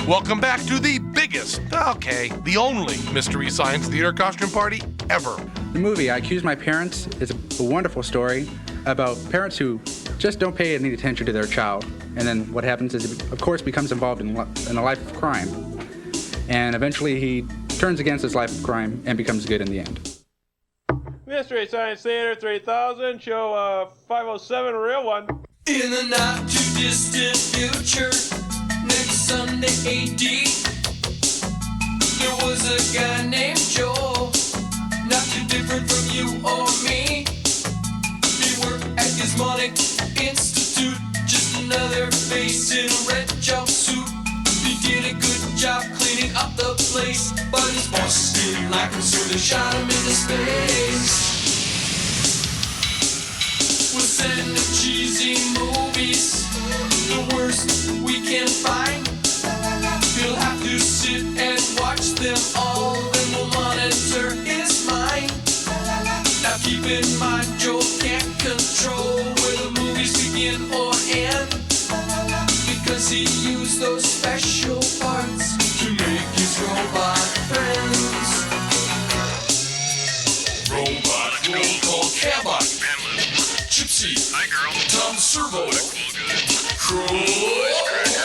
Welcome back to the biggest, the only Mystery Science Theater costume party ever. The movie, I Accuse My Parents, is a wonderful story about parents who just don't pay any attention to their child. And then what happens is, of course, becomes involved in a life of crime. And eventually he turns against his life of crime and becomes good in the end. Mystery Science Theater 3000, show 507, real one. In the not too distant future, next Sunday AD, there was a guy named Joel, not too different from you or me. He worked at Gizmonic Institute, just another face in a red jumpsuit. He did a good job cleaning up the place, but his boss didn't like him, so they shot him into space. We'll send him cheesy movies, the worst we can find. He'll have to sit and watch them all, then we'll monitor his mind. Now keep in mind, Joel can't control where the movies begin or end, because he used those special parts to make his robot friends. Robot roll call Cabot, Gypsy, hi girl, Tom Servo, Crow.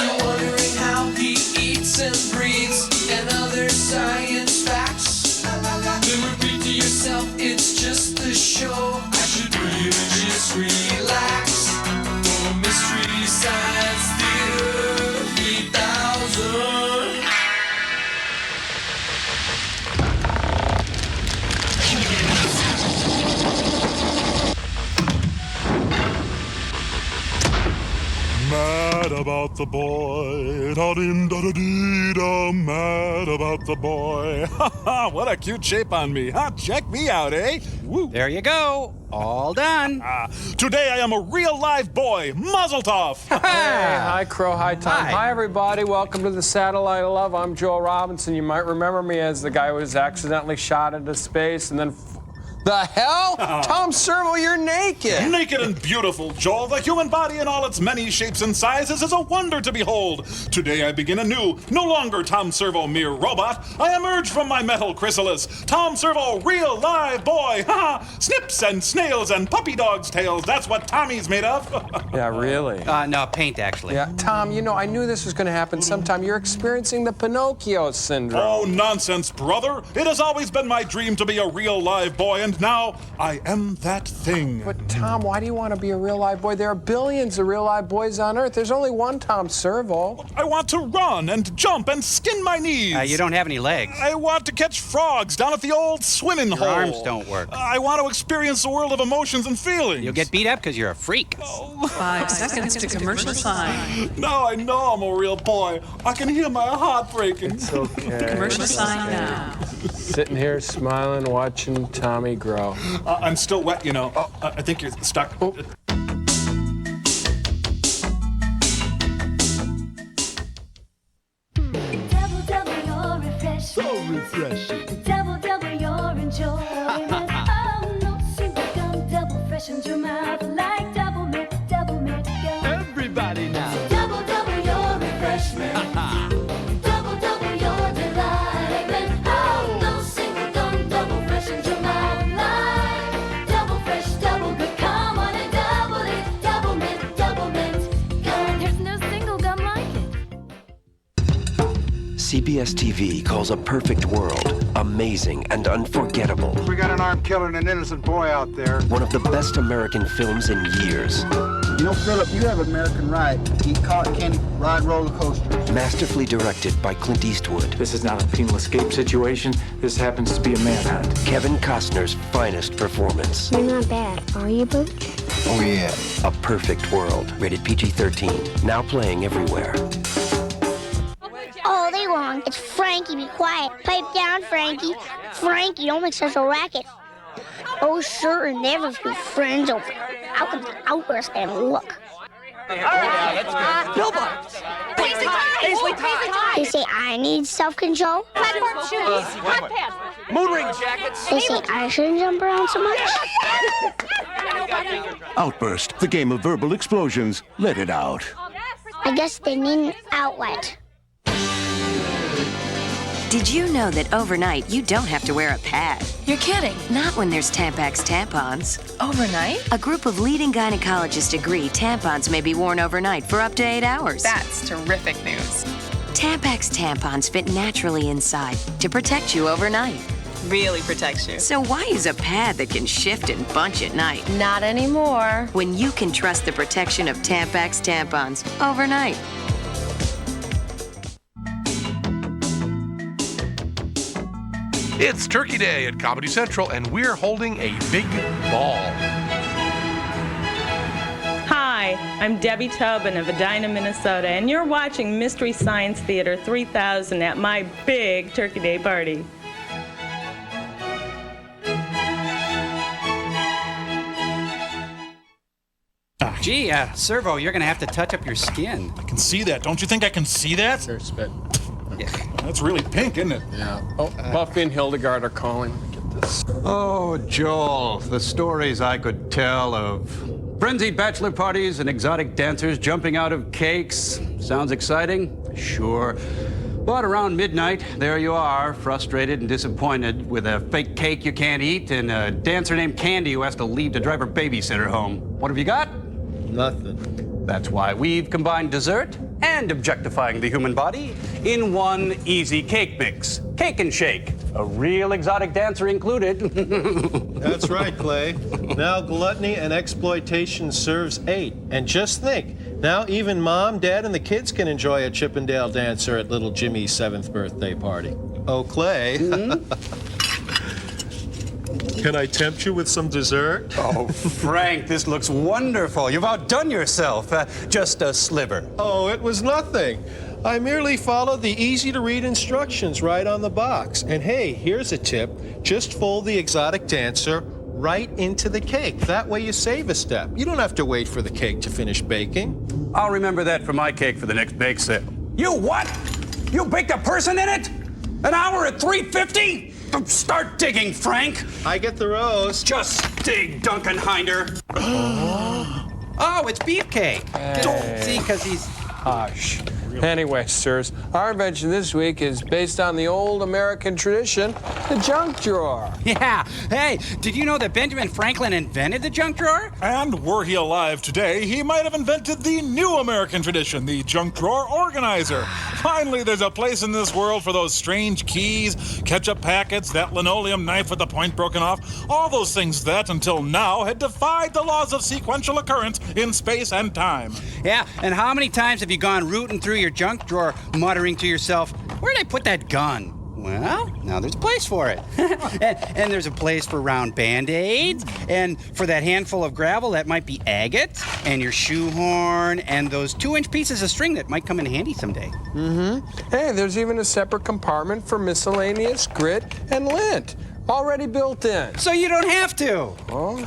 You're wondering how he eats and breathes and other science facts. Then repeat to yourself, it's just a show. I should really just relax. For Mystery Science Theater 3000. Mad about the boy, da-din-da-da-dee-da, mad about the boy. Ha ha, what a cute shape on me, huh? Check me out, eh? Woo. There you go, all done. Today I am a real live boy, Mazel Tov. Hey, hi Crow, hi Tom. Hi. Hi everybody, welcome to the Satellite of Love. I'm Joel Robinson. You might remember me as the guy who was accidentally shot into space and then... The hell? Tom Servo, you're naked. Naked and beautiful, Joel. The human body in all its many shapes and sizes is a wonder to behold. Today I begin anew, no longer Tom Servo, mere robot. I emerge from my metal chrysalis. Tom Servo, real live boy. Ha ha! Snips and snails and puppy dogs' tails. That's what Tommy's made of. Yeah, really? No, paint, actually. Yeah, Tom, you know, I knew this was going to happen sometime. You're experiencing the Pinocchio syndrome. Oh, nonsense, brother. It has always been my dream to be a real live boy, and now I am that thing. But Tom, why do you want to be a real live boy? There are billions of real live boys on Earth. There's only one Tom Servo. I want to run and jump and skin my knees. You don't have any legs. I want to catch frogs down at the old swimming hole. Your arms don't work. I want to experience the world of emotions and feelings. You'll get beat up because you're a freak. 5 seconds to commercial sign. Now I know I'm a real boy. I can hear my heart breaking. It's okay. Commercial sign now. Sitting here smiling, watching Tommy grow. I'm still wet, you know. I think you're stuck. Oh. Double, double your refreshing. So refreshing. Double, double your enjoyment. Oh, no single gum, double freshens your mouth like double mint gum. Everybody now. Double, double your refreshment. Double, double your delight. Oh, no single gum, double freshens your mouth like double fresh, double good. Come on and double it. Double mint gum. There's no single gum like it. CBS TV calls A Perfect World amazing and unforgettable. We got an armed killer and an innocent boy out there. One of the best American films in years. You know, Philip, you have American right. Eat cotton candy, ride roller coasters. Masterfully directed by Clint Eastwood. This is not a penal escape situation. This happens to be a manhunt. Kevin Costner's finest performance. You're not bad, are you, Booch? Oh, yeah. A Perfect World. Rated PG-13. Now playing everywhere. All day long, it's Frankie, be quiet. Pipe down, Frankie. Frankie, don't make such a racket. Oh, sure, and they have a few friends over. How come the outburst and look? Billboards. Paisley tie. They say I need self-control. Platform shoes. Hot pants. Moon ring jackets. They say I shouldn't jump around so much. Outburst, the game of verbal explosions. Let it out. I guess they need an outlet. Did you know that overnight you don't have to wear a pad? You're kidding. Not when there's Tampax tampons. Overnight? A group of leading gynecologists agree tampons may be worn overnight for up to 8 hours. That's terrific news. Tampax tampons fit naturally inside to protect you overnight. Really protects you. So why use a pad that can shift and bunch at night? Not anymore. When you can trust the protection of Tampax tampons overnight. It's Turkey Day at Comedy Central, and we're holding a big ball. Hi, I'm Debbie Tobin of Edina, Minnesota, and you're watching Mystery Science Theater 3000 at my big Turkey Day party. Gee, Servo, you're gonna have to touch up your skin. I can see that. Don't you think I can see that? Sir, spit. Yeah. That's really pink, isn't it? Yeah. Oh, Buffy and Hildegard are calling. Get this. Oh, Joel, the stories I could tell of frenzied bachelor parties and exotic dancers jumping out of cakes. Sounds exciting? Sure. But around midnight, there you are, frustrated and disappointed with a fake cake you can't eat and a dancer named Candy who has to leave to drive her babysitter home. What have you got? Nothing. That's why we've combined dessert and objectifying the human body in one easy cake mix. Cake and shake. A real exotic dancer included. That's right, Clay. Now gluttony and exploitation serves 8. And just think, now even Mom, Dad, and the kids can enjoy a Chippendale dancer at little Jimmy's 7th birthday party. Oh, Clay. Can I tempt you with some dessert? Oh, Frank, this looks wonderful. You've outdone yourself. Just a sliver. Oh, it was nothing. I merely followed the easy-to-read instructions right on the box. And hey, here's a tip. Just fold the exotic dancer right into the cake. That way you save a step. You don't have to wait for the cake to finish baking. I'll remember that for my cake for the next bake sale. You what? You baked a person in it? An hour at $3.50? Start digging, Frank. I get the roast. Just dig, Dunkenhinder. Oh, it's beefcake. Hey. See, because he's... Hush. Anyway, sirs, our invention this week is based on the old American tradition, the junk drawer. Yeah. Hey, did you know that Benjamin Franklin invented the junk drawer? And were he alive today, he might have invented the new American tradition, the junk drawer organizer. Finally, there's a place in this world for those strange keys, ketchup packets, that linoleum knife with the point broken off, all those things that, until now, had defied the laws of sequential occurrence in space and time. Yeah, and how many times have you gone rooting through your junk drawer, muttering to yourself, where'd I put that gun? Well, now there's a place for it. and there's a place for round Band-Aids, and for that handful of gravel that might be agate, and your shoehorn, and those 2-inch pieces of string that might come in handy someday. Mm-hmm. Hey, there's even a separate compartment for miscellaneous grit and lint, already built in. So you don't have to. Oh,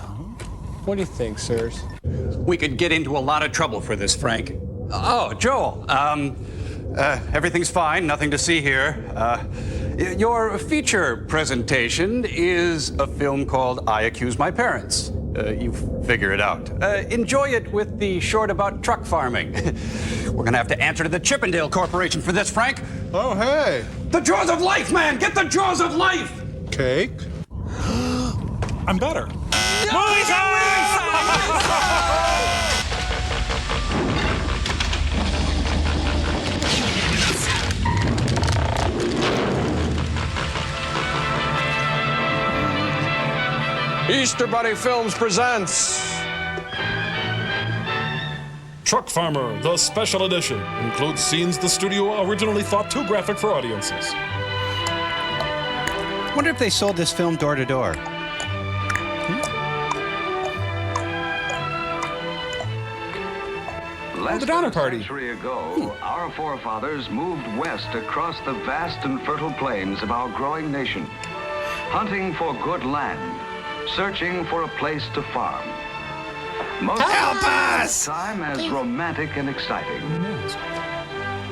what do you think, sirs? We could get into a lot of trouble for this, Frank. Oh, Joel, everything's fine, nothing to see here. Your feature presentation is a film called I Accuse My Parents. You figure it out. Enjoy it with the short about truck farming. We're gonna have to answer to the Chippendale Corporation for this, Frank. Oh, hey. The jaws of life, man! Get the jaws of life! Cake? I'm better. Easter Bunny Films presents Truck Farmer, the special edition, includes scenes the studio originally thought too graphic for audiences. Wonder if they sold this film door to door. The Donner Party. A century ago, our forefathers moved west across the vast and fertile plains of our growing nation, hunting for good land, searching for a place to farm. Most Help of us! us! Time as romantic and exciting.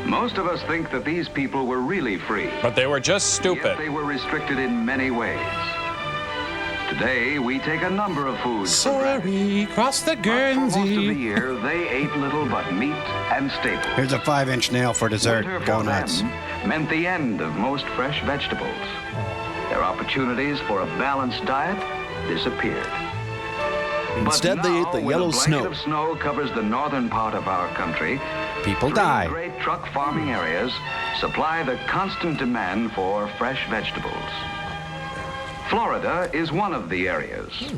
Most of us think that these people were really free. But they were just stupid. Yet they were restricted in many ways. Today, we take a number of foods for granted. Sorry, cross the But for most of the Guernsey. year, they ate little but meat and staples. Here's a 5-inch nail for dessert. Winter Go for nuts. them meant the end of most fresh vegetables. Their opportunities for a balanced diet disappeared. Instead, but they now, ate the when yellow a blanket snow. of snow covers the northern part of our country. People three die. Great truck farming areas supply the constant demand for fresh vegetables. Florida is one of the areas.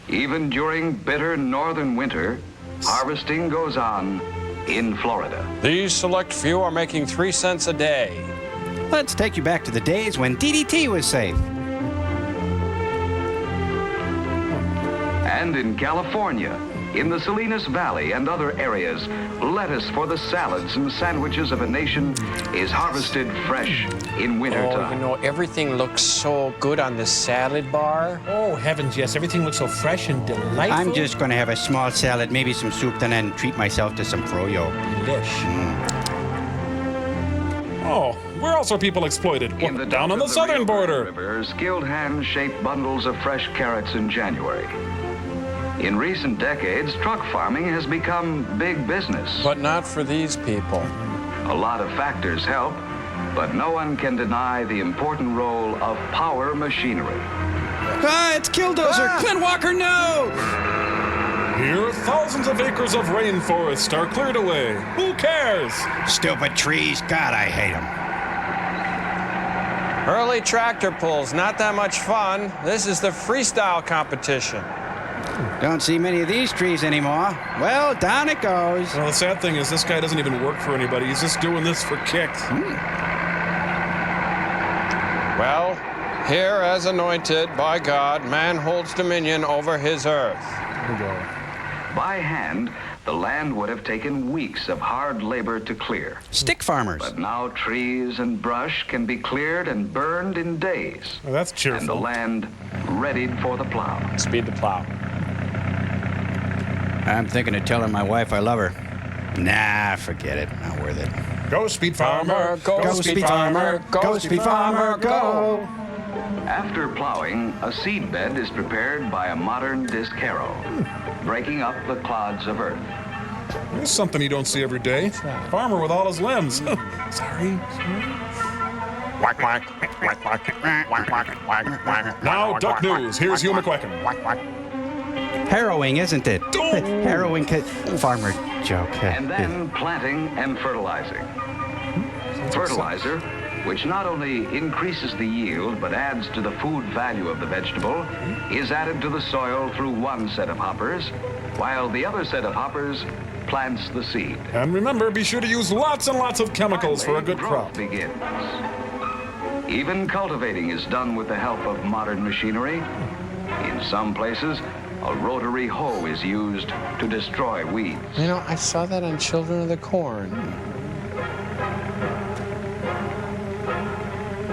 Even during bitter northern winter, harvesting goes on in Florida. These select few are making 3 cents a day. Let's take you back to the days when DDT was safe. And in California, in the Salinas Valley and other areas, lettuce for the salads and sandwiches of a nation is harvested fresh in Oh, wintertime. you know, everything looks so good on this salad bar. Oh, heavens, yes. Everything looks so fresh and delightful. I'm just going to have a small salad, maybe some soup, and then treat myself to some froyo. Delish. Oh, where else are people exploited? In Well, down on the Rio southern Grande border. River, skilled hands shape bundles of fresh carrots in January. In recent decades, truck farming has become big business. But not for these people. A lot of factors help, but no one can deny the important role of power machinery. Ah, it's Killdozer! Clint Walker, no! Here, thousands of acres of rainforest are cleared away. Who cares? Stupid trees. God, I hate them. Early tractor pulls, not that much fun. This is the freestyle competition. Don't see many of these trees anymore. Well, down it goes. Well, the sad thing is this guy doesn't even work for anybody. He's just doing this for kicks. Well, here as anointed by God, man holds dominion over his earth. By hand, the land would have taken weeks of hard labor to clear. Stick farmers. But now trees and brush can be cleared and burned in days. Oh, that's And the cheerful. land readied for the plow. Speed the plow. I'm thinking of telling my wife I love her. Nah, forget it. Not worth it. Go, speed farmer. Go, speed farmer. Go, speed farmer, go. After plowing, a seed bed is prepared by a modern disc harrow, breaking up the clods of earth. There's something you don't see every day. Farmer with all his limbs. Sorry. Quack, quack, quack, quack, quack, quack, quack, quack. Now, Duck News. Here's Hugh McQuacken. Harrowing, isn't it? Harrowing farmer joke. And then planting and fertilizing. Fertilizer, which not only increases the yield but adds to the food value of the vegetable, is added to the soil through one set of hoppers, while the other set of hoppers plants the seed. And remember, be sure to use lots and lots of chemicals for a good crop. Growth begins. Even cultivating is done with the help of modern machinery. In some places, a rotary hoe is used to destroy weeds. You know, I saw that on Children of the Corn.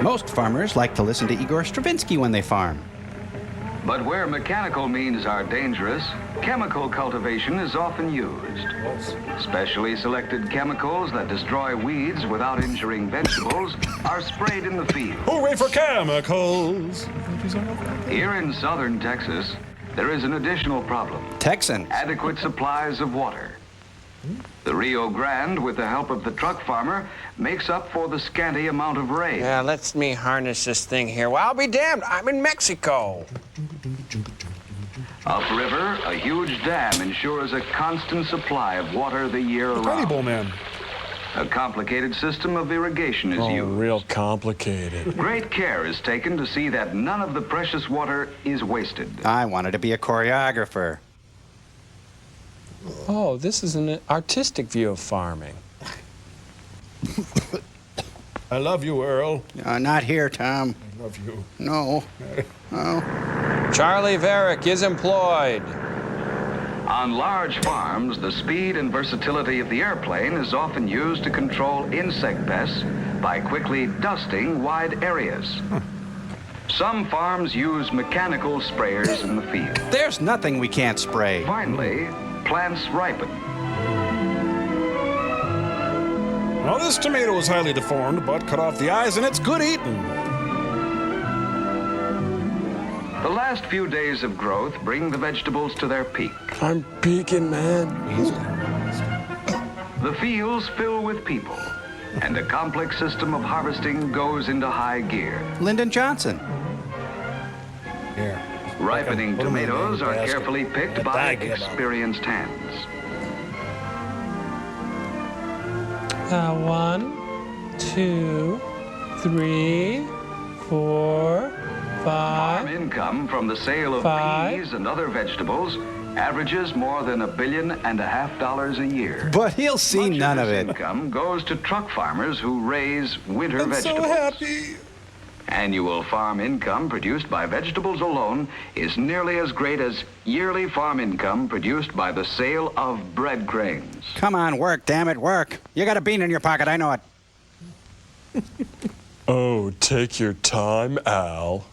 Most farmers like to listen to Igor Stravinsky when they farm. But where mechanical means are dangerous, chemical cultivation is often used. Specially selected chemicals that destroy weeds without injuring vegetables are sprayed in the field. Hooray for chemicals! Here in southern Texas, there is an additional problem. Texan. Adequate supplies of water. The Rio Grande, with the help of the truck farmer, makes up for the scanty amount of rain. Yeah, let me harness this thing here. Well, I'll be damned. I'm in Mexico. Upriver, a huge dam ensures a constant supply of water the year Party around. Bowl Man. A complicated system of irrigation is Oh, used. real complicated. Great care is taken to see that none of the precious water is wasted. I wanted to be a choreographer. Oh, this is an artistic view of farming. I love you, Earl. Not here, Tom. I love you. No. Oh. Charlie Varick is employed. On large farms, the speed and versatility of the airplane is often used to control insect pests by quickly dusting wide areas. Some farms use mechanical sprayers in the field. There's nothing we can't spray. Finally, plants ripen. Now, this tomato is highly deformed, but cut off the eyes and it's good eating. The last few days of growth bring the vegetables to their peak. I'm peeking, man. The fields fill with people. and a complex system of harvesting goes into high gear. Lyndon Johnson. Here. Ripening Put 'em in the tomatoes are basket. carefully picked by bag it up. experienced hands. 1, 2, 3, 4, 5. Farm income from the sale of peas and other vegetables averages more than $1.5 billion a year. But he'll see none of it. Income goes to truck farmers who raise winter I'm vegetables. so happy. Annual farm income produced by vegetables alone is nearly as great as yearly farm income produced by the sale of bread grains. Come on, work, damn it, work. You got a bean in your pocket, I know it. Oh, take your time, Al.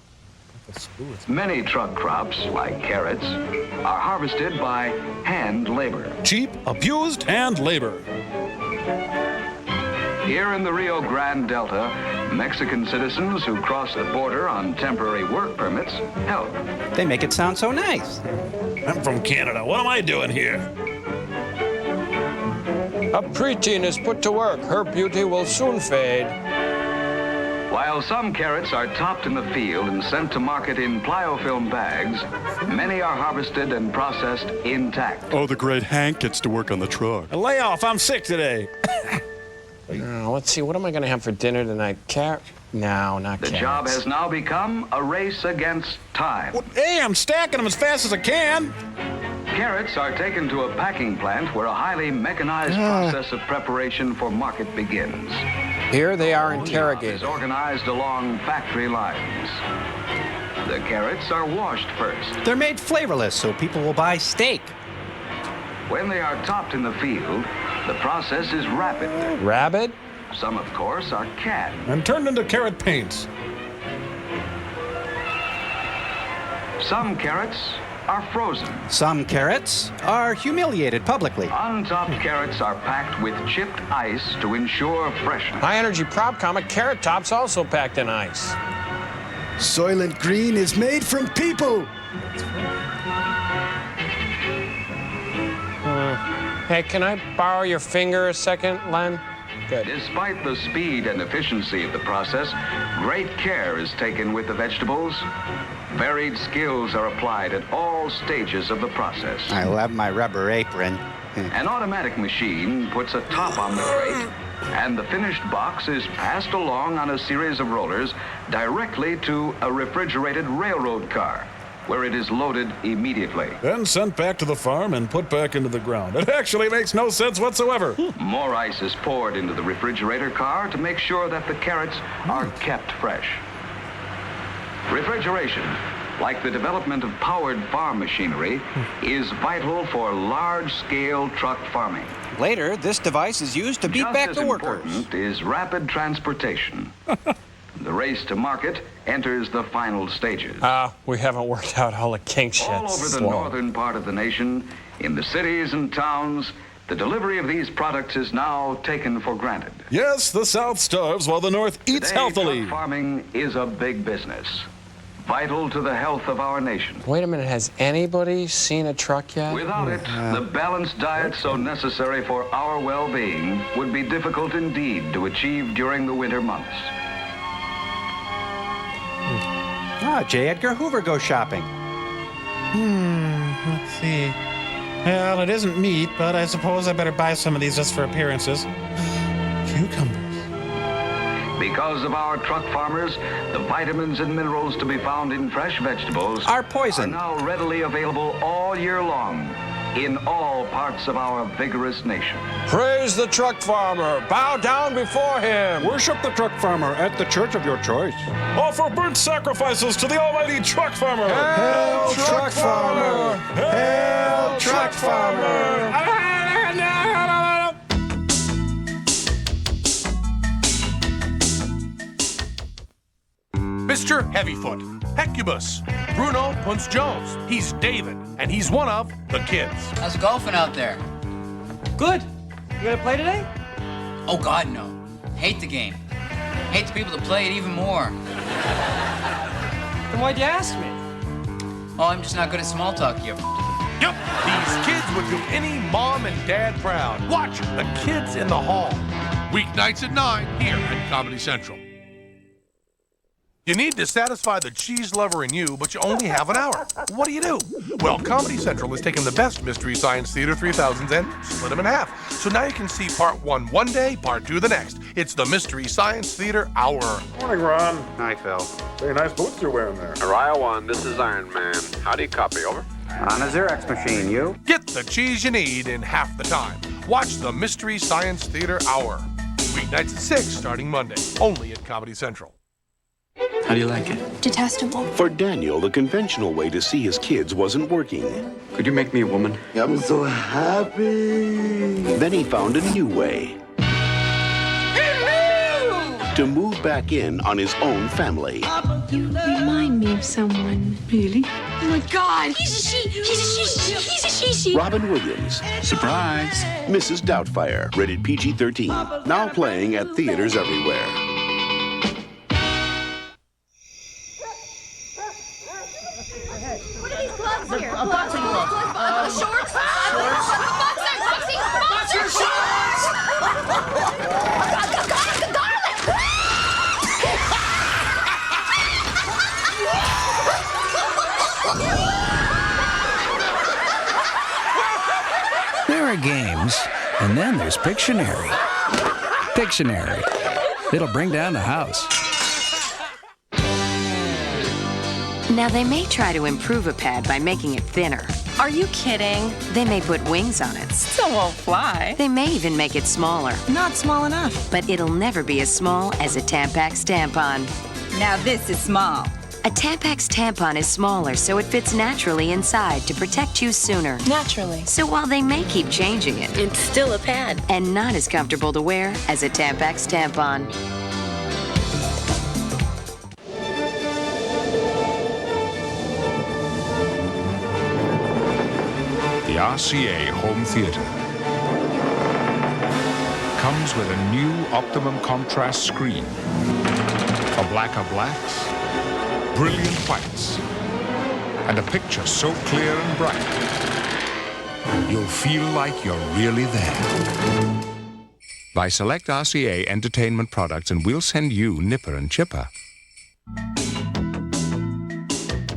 Many truck crops, like carrots, are harvested by hand labor. Cheap, abused hand labor. Here in the Rio Grande Delta, Mexican citizens who cross the border on temporary work permits help. They make it sound so nice. I'm from Canada. What am I doing here? A preteen is put to work. Her beauty will soon fade. While some carrots are topped in the field and sent to market in pliofilm bags, many are harvested and processed intact. Oh, the great Hank gets to work on the truck. A layoff. I'm sick today. Let's see, what am I going to have for dinner tonight? No, not The carrots. job has now become a race against time. Hey, I'm stacking them as fast as I can. Carrots are taken to a packing plant where a highly mechanized process of preparation for market begins. Here they are interrogated. Is organized along factory lines. The carrots are washed first. They're made flavorless so people will buy steak. When they are topped in the field, the process is rapid. Rabbit? Some, of course, are canned. And turned into carrot paints. Some carrots are frozen. Some carrots are humiliated publicly. Untopped carrots are packed with chipped ice to ensure freshness. High energy prop comic Carrot Top's also packed in ice. Soylent Green is made from people. Hey, can I borrow your finger a second, Len? Good. Despite the speed and efficiency of the process, great care is taken with the vegetables. Varied skills are applied at all stages of the process. I love my rubber apron. An automatic machine puts a top on the crate, and the finished box is passed along on a series of rollers directly to a refrigerated railroad car, where it is loaded immediately. Then sent back to the farm and put back into the ground. It actually makes no sense whatsoever. More ice is poured into the refrigerator car to make sure that the carrots are kept fresh. Refrigeration, like the development of powered farm machinery, is vital for large-scale truck farming. Later, this device is used to beat Just back as the workers. important is rapid transportation. The race to market enters the final stages. We haven't worked out all the kinks yet. All over the northern part of the nation, in the cities and towns, the delivery of these products is now taken for granted. Yes, the South starves while the North eats Today, healthily. truck farming is a big business, vital to the health of our nation. Wait a minute, has anybody seen a truck yet? Without it, the balanced diet so necessary for our well-being would be difficult indeed to achieve during the winter months. J. Edgar Hoover goes shopping. Let's see. Well, it isn't meat, but I suppose I better buy some of these just for appearances. Cucumbers. Because of our truck farmers, the vitamins and minerals to be found in fresh vegetables are poison. Are now readily available all year long in all parts of our vigorous nation. Praise the truck farmer. Bow down before him. Worship the truck farmer at the church of your choice. Offer burnt sacrifices to the almighty truck farmer. Hail, truck farmer. Hail, truck farmer. Mr. Heavyfoot, Hecubus, Bruno Punce Jones. He's David, and he's one of the kids. How's it golfing out there? Good. You gonna play today? Oh, God, no. Hate the game. Hate the people that play it even more. Then why'd you ask me? Oh, I'm just not good at small talk here. Yep, these kids would do any mom and dad proud. Watch the kids in the hall. Weeknights at 9 here at Comedy Central. You need to satisfy the cheese lover in you, but you only have an hour. What do? Well, Comedy Central has taken the best Mystery Science Theater 3000s and split them in half. So now you can see part 1 one day, part 2 the next. It's the Mystery Science Theater Hour. Morning, Ron. Hi, Phil. Very nice boots you're wearing there. Araya 1, this is Iron Man. How do you copy, over? On a Xerox machine, you? Get the cheese you need in half the time. Watch the Mystery Science Theater Hour. Weeknights at 6 starting Monday, only at Comedy Central. How do you like it? Detestable. For Daniel, the conventional way to see his kids wasn't working. Could you make me a woman? I'm so happy. Then he found a new way. To move back in on his own family. You remind me of someone. Really? Oh my God! He's a she! He's a she! He's a she! Robin Williams. Surprise. Mrs. Doubtfire. Rated PG-13. Now playing at theaters everywhere. What are these gloves here? Boxing gloves. Shorts? Boxing shorts! There are games, and then there's Pictionary. Pictionary. It'll bring down the house. Now, they may try to improve a pad by making it thinner. Are you kidding? They may put wings on it. Still won't fly. They may even make it smaller. Not small enough. But it'll never be as small as a Tampax tampon. Now this is small. A Tampax tampon is smaller, so it fits naturally inside to protect you sooner. Naturally. So while they may keep changing it, It's still a pad. and not as comfortable to wear as a Tampax tampon. The RCA Home Theater comes with a new optimum contrast screen for blacker blacks, brilliant whites, and a picture so clear and bright you'll feel like you're really there. Buy select RCA entertainment products and we'll send you Nipper and Chipper.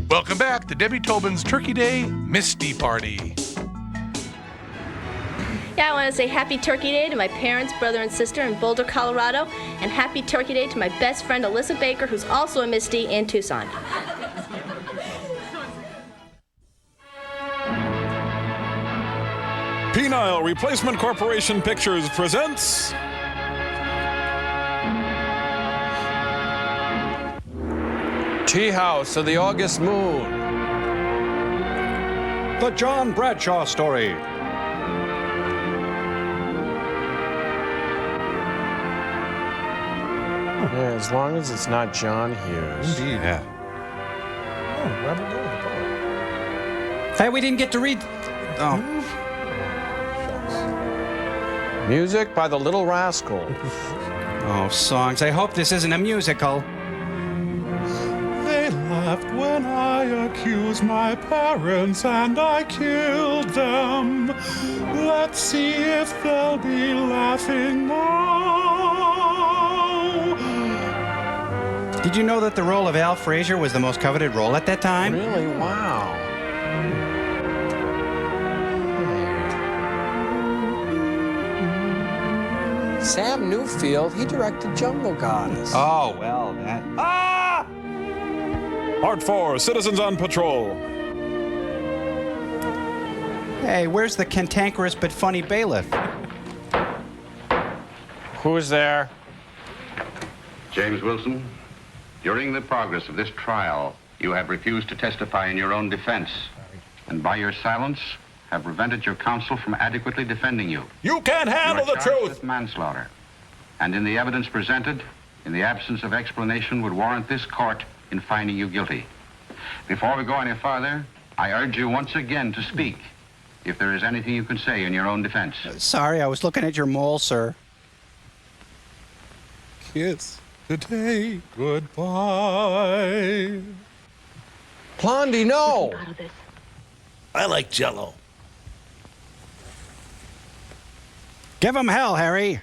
Welcome back to Debbie Tobin's Turkey Day Misty Party. Yeah, I want to say Happy Turkey Day to my parents, brother, and sister in Boulder, Colorado, and Happy Turkey Day to my best friend Alyssa Baker, who's also a Misty in Tucson. Penile Replacement Corporation Pictures presents Tea House of the August Moon. The John Bradshaw Story. Yeah, as long as it's not John Hughes. Indeed. Yeah. Oh, Robert Dillon. Hey, we didn't get to read. Oh. Music by the Little Rascals. Oh, songs. I hope this isn't a musical. They laughed when I accused my parents and I killed them. Let's see if they'll be laughing now. Did you know that the role of Al Frazier was the most coveted role at that time? Really? Wow. Sam Newfield, he directed Jungle Goddess. Oh, well, that. Part 4, Citizens on Patrol. Hey, where's the cantankerous but funny bailiff? Who's there? James Wilson, during the progress of this trial, you have refused to testify in your own defense, and by your silence have prevented your counsel from adequately defending you. You can't handle You are the charged truth. with manslaughter, and in the evidence presented, in the absence of explanation, would warrant this court in finding you guilty. Before we go any farther, I urge you once again to speak, if there is anything you can say in your own defense. Sorry, I was looking at your mole, sir. Kiss today goodbye. Blondie, no! I like Jell-O. Give him hell, Harry.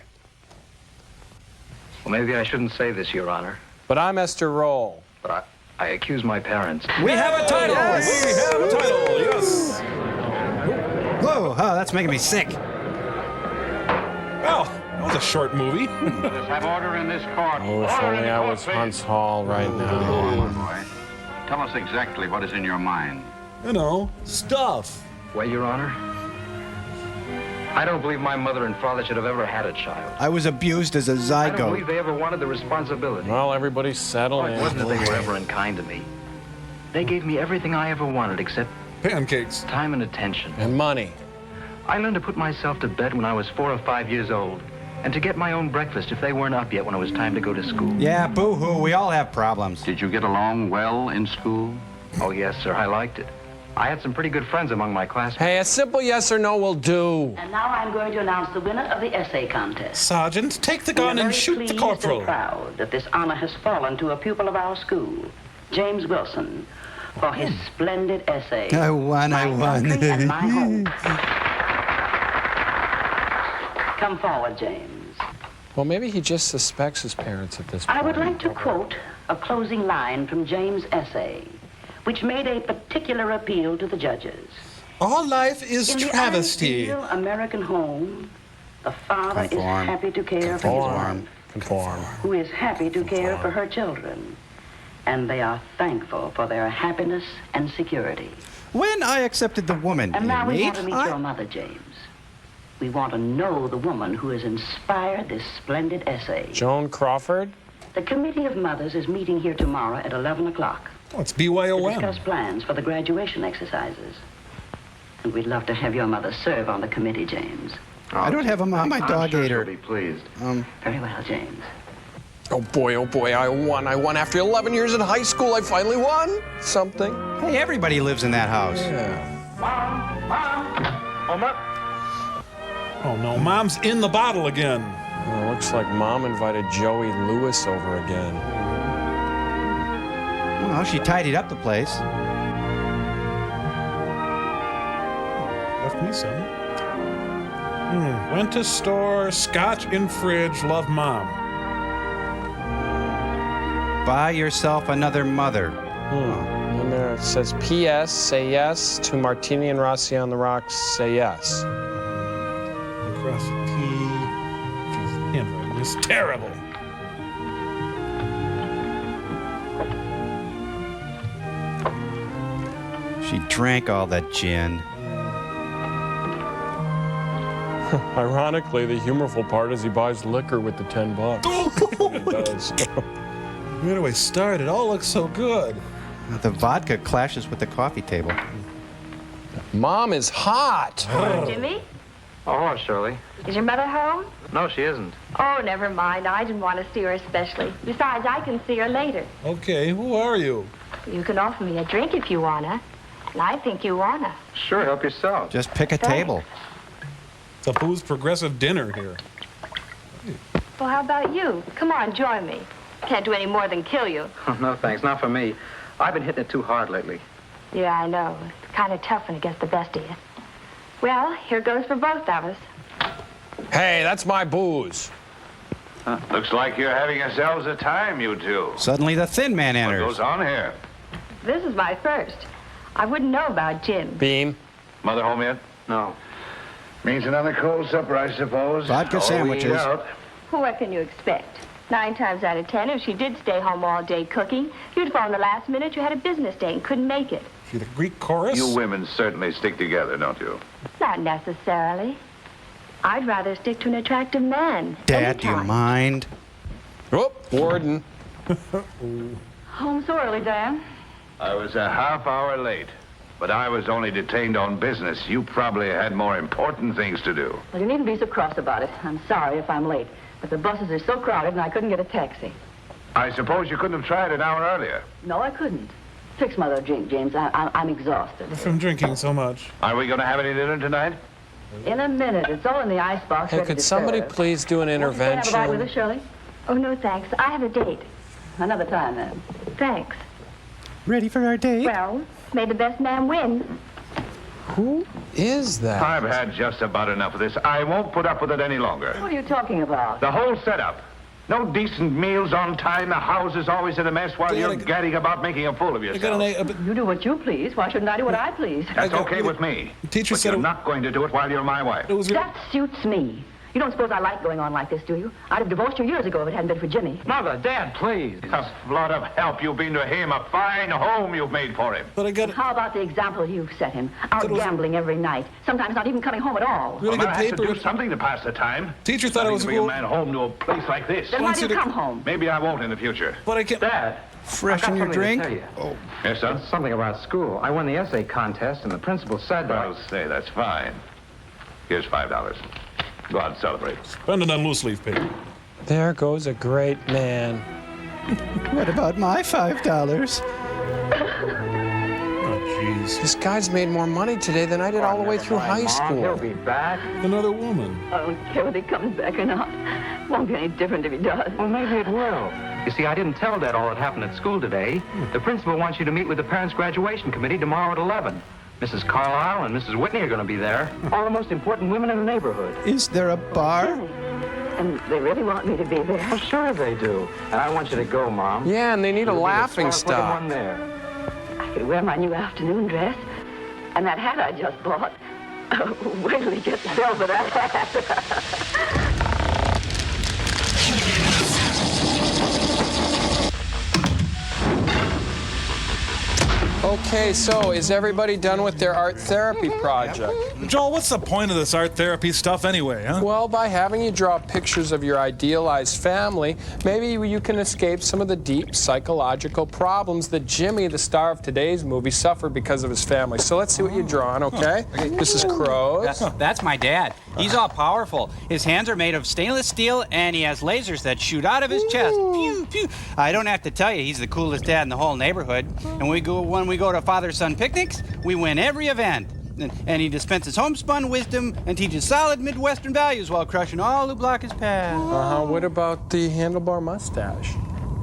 Well, maybe I shouldn't say this, Your Honor, But I'm Esther Roll. but I accuse my parents. We have a title! We have a title, yes. Whoa, oh, that's making me sick. Well, that was a short movie. Have order in this court. Oh, if only I was Hunts Hall right now. Boy, tell us exactly what is in your mind. You know, stuff. Well, Your Honor, I don't believe my mother and father should have ever had a child. I was abused as a I don't zygote. believe they ever wanted the responsibility. Well, everybody's settled It in. wasn't that they were ever unkind to me. They gave me everything I ever wanted except Pancakes. time and attention. And money. I learned to put myself to bed when I was 4 or 5 years old, and to get my own breakfast if they weren't up yet when it was time to go to school. Yeah, boo-hoo, we all have problems. Did you get along well in school? Oh, yes, sir, I liked it. I had some pretty good friends among my classmates. Hey, a simple yes or no will do. And now I'm going to announce the winner of the essay contest. Sergeant, take the gun and shoot the corporal. I'm proud that this honor has fallen to a pupil of our school, James Wilson, for his splendid essay. I won. Country and My Home. Come forward, James. Well, maybe he just suspects his parents at this point. I would like to quote a closing line from James' essay, which made a particular appeal to the judges. All life is In travesty. the ideal American home, the father Conform. is happy to care for his wife, Conform. who is happy to care for her children, and they are thankful for their happiness and security. When I accepted the woman, And now we Amy, want to meet your mother, James. We want to know the woman who has inspired this splendid essay. Joan Crawford? The Committee of Mothers is meeting here tomorrow at 11 o'clock. Oh, it's To BYOM. discuss plans for the graduation exercises. And we'd love to have your mother serve on the committee, James. I don't have a mom. My dog ate her. Be pleased. Very well, James. Oh boy, I won. I won after 11 years in high school. I finally won something. Hey, everybody lives in that house. Yeah. Oh no, Mom's in the bottle again. Well, looks like Mom invited Joey Lewis over again. Well, she tidied up the place. Left me some. Went to store, scotch in fridge, love Mom. Buy yourself another mother. And there it says, P.S. Say yes to Martini and Rossi on the Rocks. Say yes. Across the P. Jeez, handwriting is terrible. She drank all that gin. Ironically, the humorful part is he buys liquor with the $10. He does. Where do I start? It all looks so good. The vodka clashes with the coffee table. Mom is hot. Jimmy, Oh, hello, Shirley. is your mother home? No, she isn't. Oh, never mind. I didn't want to see her especially. Besides, I can see her later. Okay, who are you? You can offer me a drink if you wanna. And I think you wanna. Sure, help yourself. Just pick a table. It's a booze progressive dinner here. Well, how about you? Come on, join me. Can't do any more than kill you. No, thanks. Not for me. I've been hitting it too hard lately. Yeah, I know. It's kind of tough when it gets the best of you. Well, here goes for both of us. Hey, that's my booze. Looks like you're having yourselves a time, you two. Suddenly the thin man What enters. goes on here? This is my first. I wouldn't know about Jim. Beam. Mother home yet? No. Means another cold supper, I suppose. Vodka Oh, we sandwiches. eat out. Well, what can you expect? 9 times out of 10, if she did stay home all day cooking, you'd phone the last minute you had a business day and couldn't make it. See the Greek chorus? You women certainly stick together, don't you? Not necessarily. I'd rather stick to an attractive man. Dad, do you mind? Oh, Warden. Home so early, Dan. I was a half hour late, but I was only detained on business. You probably had more important things to do. Well, you needn't be so cross about it. I'm sorry if I'm late, but the buses are so crowded and I couldn't get a taxi. I suppose you couldn't have tried an hour earlier. No, I couldn't. Fix my other drink, James. I'm exhausted. From drinking so much. Are we going to have any dinner tonight? In a minute. It's all in the icebox. Hey, ready could to somebody serve. please do an Have a bite with intervention? us, Shirley? Oh, no, thanks. I have a date. Another time, then. Thanks. Ready for our date? Well, may the best man win. Who is that? I've had just about enough of this. I won't put up with it any longer. What are you talking about? The whole setup. No decent meals on time. The house is always in a mess while you're gadding about making a fool of yourself. You do what you please. Why shouldn't I do what I please? That's okay with me. Teacher but said you're not going to do it while you're my wife. That suits me. You don't suppose I like going on like this, do you? I'd have divorced you years ago if it hadn't been for Jimmy. Mother, Dad, please. A lot of help you've been to him. A fine home you've made for him. But I got How about the example you've set him? Out gambling every night. Sometimes not even coming home at all. Well, I have to do something to pass the time. Teacher thought it was bring a man home to a place like this. Then why do you come home? Maybe I won't in the future. But I can't. Dad. Freshen your drink? Oh. Yes, son? Something about school. I won the essay contest, and the principal said that. I'll say that's fine. Here's $5. Go out and celebrate. Spend it on loose leaf paper. There goes a great man. What about my $5? Oh, jeez. This guy's made more money today than I did all the way through high school. He'll be back. Another woman. I don't care whether he comes back or not. Won't be any different if he does. Well, maybe it will. You see, I didn't tell Dad all that happened at school today. The principal wants you to meet with the parents' graduation committee tomorrow at 11. Mrs. Carlisle and Mrs. Whitney are going to be there. All the most important women in the neighborhood. Is there a bar? And they really want me to be there. Well, sure they do. And I want you to go, Mom. Yeah, and they need a laughing stock. One there. I could wear my new afternoon dress and that hat I just bought. Wait till he gets the bill for that hat. Okay, so is everybody done with their art therapy project? Joel, what's the point of this art therapy stuff anyway, huh? Well, by having you draw pictures of your idealized family, maybe you can escape some of the deep psychological problems that Jimmy, the star of today's movie, suffered because of his family. So let's see what you're drawing, okay? This is Crows. That's my dad. He's all powerful. His hands are made of stainless steel, and he has lasers that shoot out of his chest. Pew, pew. I don't have to tell you, he's the coolest dad in the whole neighborhood. And when we go to father-son picnics, we win every event. And he dispenses homespun wisdom and teaches solid Midwestern values while crushing all who block his path. What about the handlebar mustache?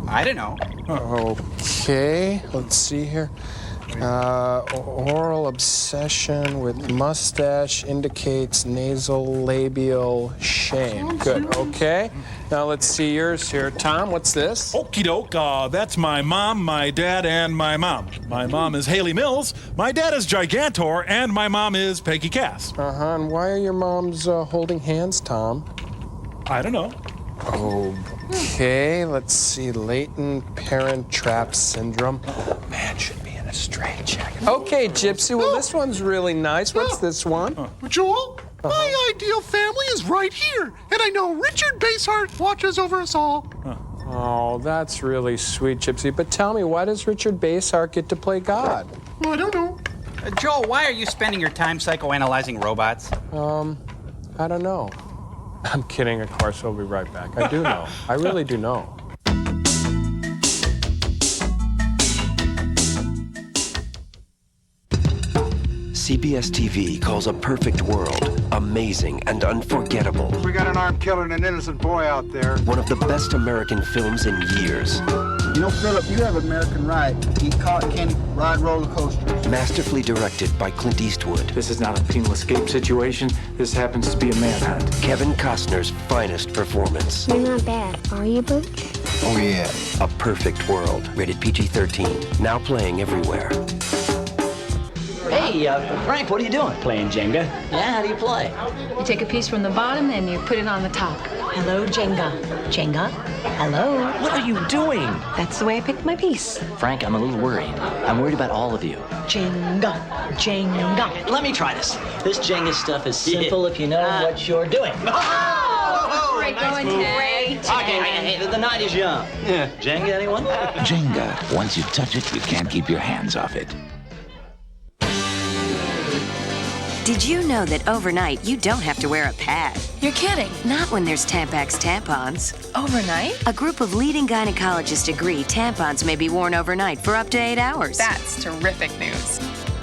I don't know. Okay, let's see here. Oral obsession with mustache indicates nasal labial shame. Good, okay. Now let's see yours here. Tom, what's this? Okie doke. That's my mom, my dad, and my mom. My mom is Haley Mills, my dad is Gigantor, and my mom is Peggy Cass. And why are your moms holding hands, Tom? I don't know. Okay, let's see. Latent parent trap syndrome. Man should be in a straitjacket. Okay, Gypsy, well, this one's really nice. What's this one? Joel, my ideal family is right here, and I know Richard Basehart watches over us all. Oh, that's really sweet, Gypsy. But tell me, why does Richard Basehart get to play God? Well, I don't know. Joel, why are you spending your time psychoanalyzing robots? I don't know. I'm kidding, of course. We'll be right back. I do know. I really do know. CBS TV calls A Perfect World amazing and unforgettable. We got an armed killer and an innocent boy out there. One of the best American films in years. You know, Philip, you have American right. Eat cotton candy, ride roller coasters. Masterfully directed by Clint Eastwood. This is not a penal escape situation. This happens to be a manhunt. Kevin Costner's finest performance. You're not bad, are you, Booch? Oh, yeah. A Perfect World. Rated PG-13. Now playing everywhere. Hey, Frank, what are you doing? Playing Jenga. Yeah, how do you play? You take a piece from the bottom and you put it on the top. Hello, Jenga. Jenga? Hello? What are you doing? That's the way I picked my piece. Frank, I'm a little worried. I'm worried about all of you. Jenga. Jenga. Let me try this. This Jenga stuff is simple if you know what you're doing. Great going, Ted. Okay, the night is young. Yeah. Jenga, anyone? Jenga. Once you touch it, you can't keep your hands off it. Did you know that overnight you don't have to wear a pad? You're kidding. Not when there's Tampax tampons. Overnight? A group of leading gynecologists agree tampons may be worn overnight for up to 8 hours. That's terrific news.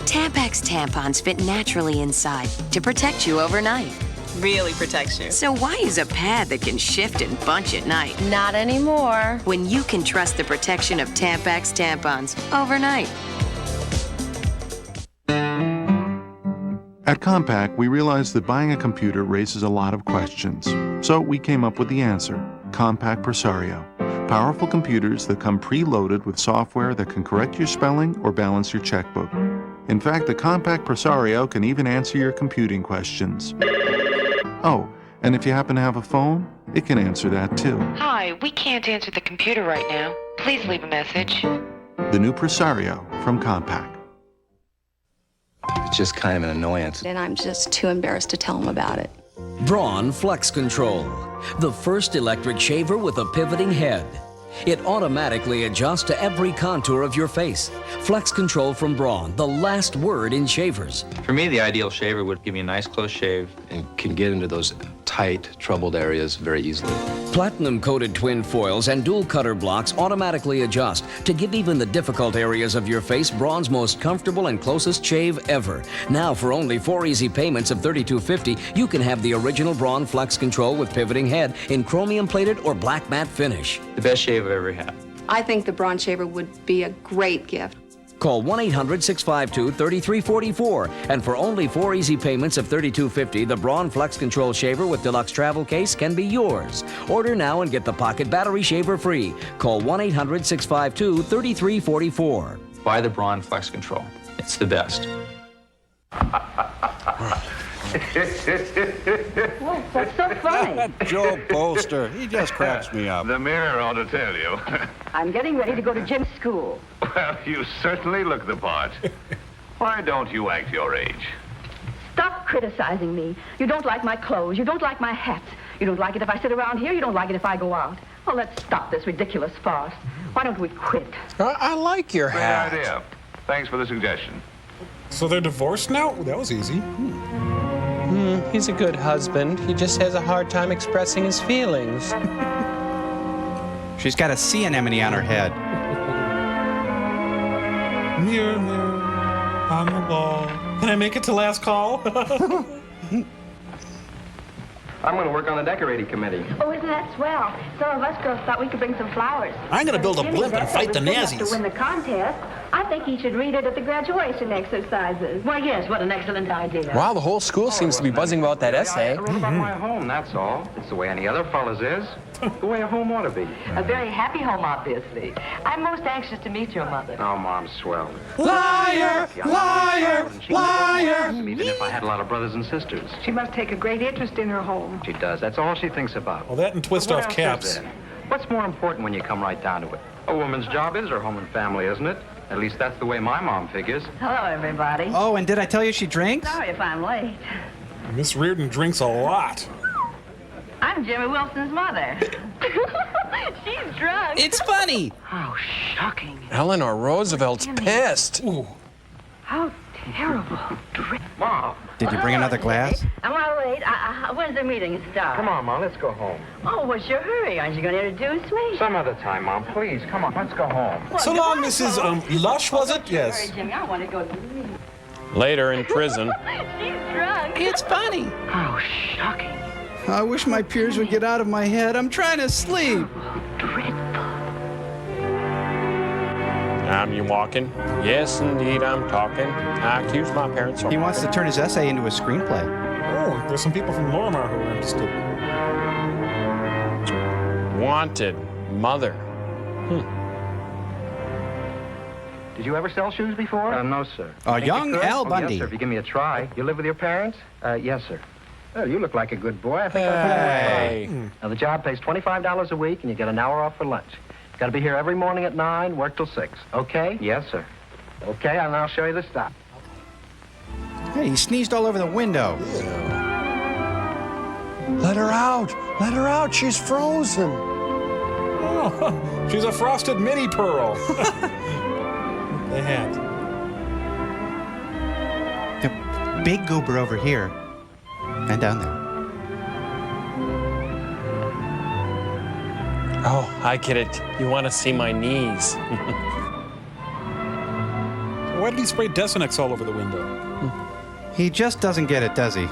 Tampax tampons fit naturally inside to protect you overnight. Really protects you. So why use a pad that can shift and bunch at night? Not anymore. When you can trust the protection of Tampax tampons overnight. At Compaq, we realized that buying a computer raises a lot of questions. So we came up with the answer. Compact Presario. Powerful computers that come preloaded with software that can correct your spelling or balance your checkbook. In fact, the Compact Presario can even answer your computing questions. Oh, and if you happen to have a phone, it can answer that too. Hi, we can't answer the computer right now. Please leave a message. The new Presario from Compact. It's just kind of an annoyance. And I'm just too embarrassed to tell him about it. Braun Flex Control, the first electric shaver with a pivoting head. It automatically adjusts to every contour of your face. Flex Control from Braun, the last word in shavers. For me, the ideal shaver would give me a nice close shave and can get into those tight, troubled areas very easily. Platinum-coated twin foils and dual cutter blocks automatically adjust to give even the difficult areas of your face Braun's most comfortable and closest shave ever. Now, for only 4 easy payments of $32.50, you can have the original Braun Flex Control with pivoting head in chromium-plated or black matte finish. The best shave I've ever had. I think the Braun shaver would be a great gift. Call 1-800-652-3344. And for only 4 easy payments of $32.50, the Braun Flex Control Shaver with deluxe travel case can be yours. Order now and get the pocket battery shaver free. Call 1-800-652-3344. Buy the Braun Flex Control. It's the best. What's so funny? Joe Bolster, he just cracks me up. The mirror ought to tell you. I'm getting ready to go to gym school. Well, you certainly look the part. Why don't you act your age? Stop criticizing me. You don't like my clothes. You don't like my hats. You don't like it if I sit around here. You don't like it if I go out. Well, let's stop this ridiculous farce. Why don't we quit? I like your Great hat. idea. Thanks for the suggestion. So they're divorced now? That was easy. He's a good husband. He just has a hard time expressing his feelings. She's got a sea anemone on her head. Mirror, mirror on the wall. Can I make it to last call? I'm going to work on the decorating committee. Oh, isn't that swell? Some of us girls thought we could bring some flowers. I'm going to build a Jimmy, blimp and that's fight the what was good enough Nazis. To win the contest, I think he should read it at the graduation exercises. Why, yes, what an excellent idea. Wow, the whole school seems to be buzzing about that essay. I wrote about my home, that's all. It's the way any other fella's is. The way a home ought to be. A very happy home, obviously. I'm most anxious to meet your mother. Oh, Mom's swell. Liar! Liar! Liar! Even if I had a lot of brothers and sisters. She must take a great interest in her home. She does. That's all she thinks about. Well, that and twist But what off else caps. is there? What's more important when you come right down to it? A woman's job is her home and family, isn't it? At least that's the way my mom figures. Hello, everybody. Oh, and did I tell you she drinks? Sorry if I'm late. Miss Reardon drinks a lot. I'm Jimmy Wilson's mother. She's drunk. It's funny. How shocking. Eleanor Roosevelt's pissed. Ooh. How terrible. Mom. Did you bring another glass? Am I late? When's the meeting start? Come on, Mom, let's go home. Oh, what's your hurry? Aren't you going to introduce me? Some other time, Mom, please. Come on, let's go home. Well, So long, goodbye, Mrs. folks. Lush, was it? Hurry, Yes. Jimmy, I want to go to the meeting. Later in prison. She's drunk. It's funny. How shocking. I wish my peers would get out of my head. I'm trying to sleep. You walking? Yes, indeed, I'm talking. I accuse my parents. He wants to turn his essay into a screenplay. Oh, there's some people from Lorimar who are interested. Wanted. Mother. Did you ever sell shoes before? No, sir. Young Al Bundy. Yes, sir, if you give me a try. You live with your parents? Yes, sir. Well, you look like a good boy. I think Hey. Now, the job pays $25 a week, and you get an hour off for lunch. Got to be here every morning at 9, work till 6. Okay? Yes, sir. Okay, and I'll show you the stuff. Hey, he sneezed all over the window. Let her out. Let her out. She's frozen. Oh, she's a frosted mini pearl. The hat. The big goober over here. And down there. Oh, I get it. You want to see my knees. Why did he spray Desenex all over the window? He just doesn't get it, does he?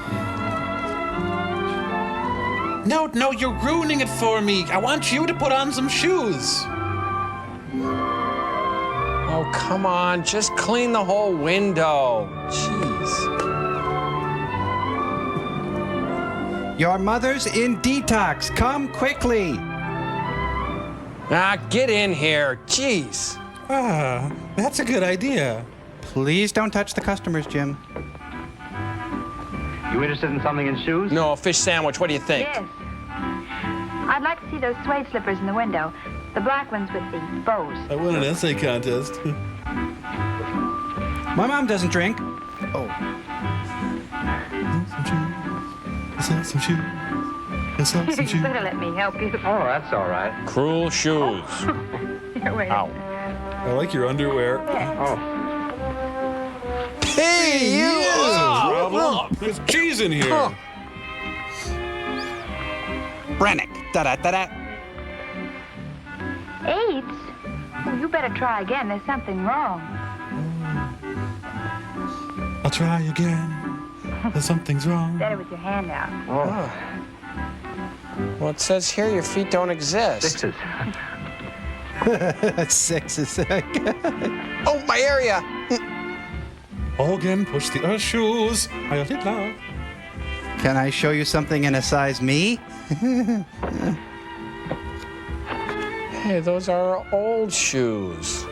No, you're ruining it for me. I want you to put on some shoes. Oh, come on. Just clean the whole window. Jeez. Your mother's in detox. Come quickly. Ah, get in here. Jeez. Ah, that's a good idea. Please don't touch the customers, Jim. You interested in something in shoes? No, a fish sandwich. What do you think? Yes. I'd like to see those suede slippers in the window. The black ones with the bows. I won an essay contest. My mom doesn't drink. Oh. Some shoes. You better let me help you. Oh, that's all right. Cruel shoes. Here, wait. Ow. I like your underwear. Oh. Hey, you! Problem? There's cheese in here. Huh. Brannick. Da-da-da-da. AIDS? Oh, you better try again. There's something wrong. I'll try again. Something's wrong. Better with your hand out. Oh. Well, it says here your feet don't exist. Sixes. Sixes. Oh, my area! Hogan, push the shoes. I did love. Can I show you something in a size me? Hey, those are old shoes.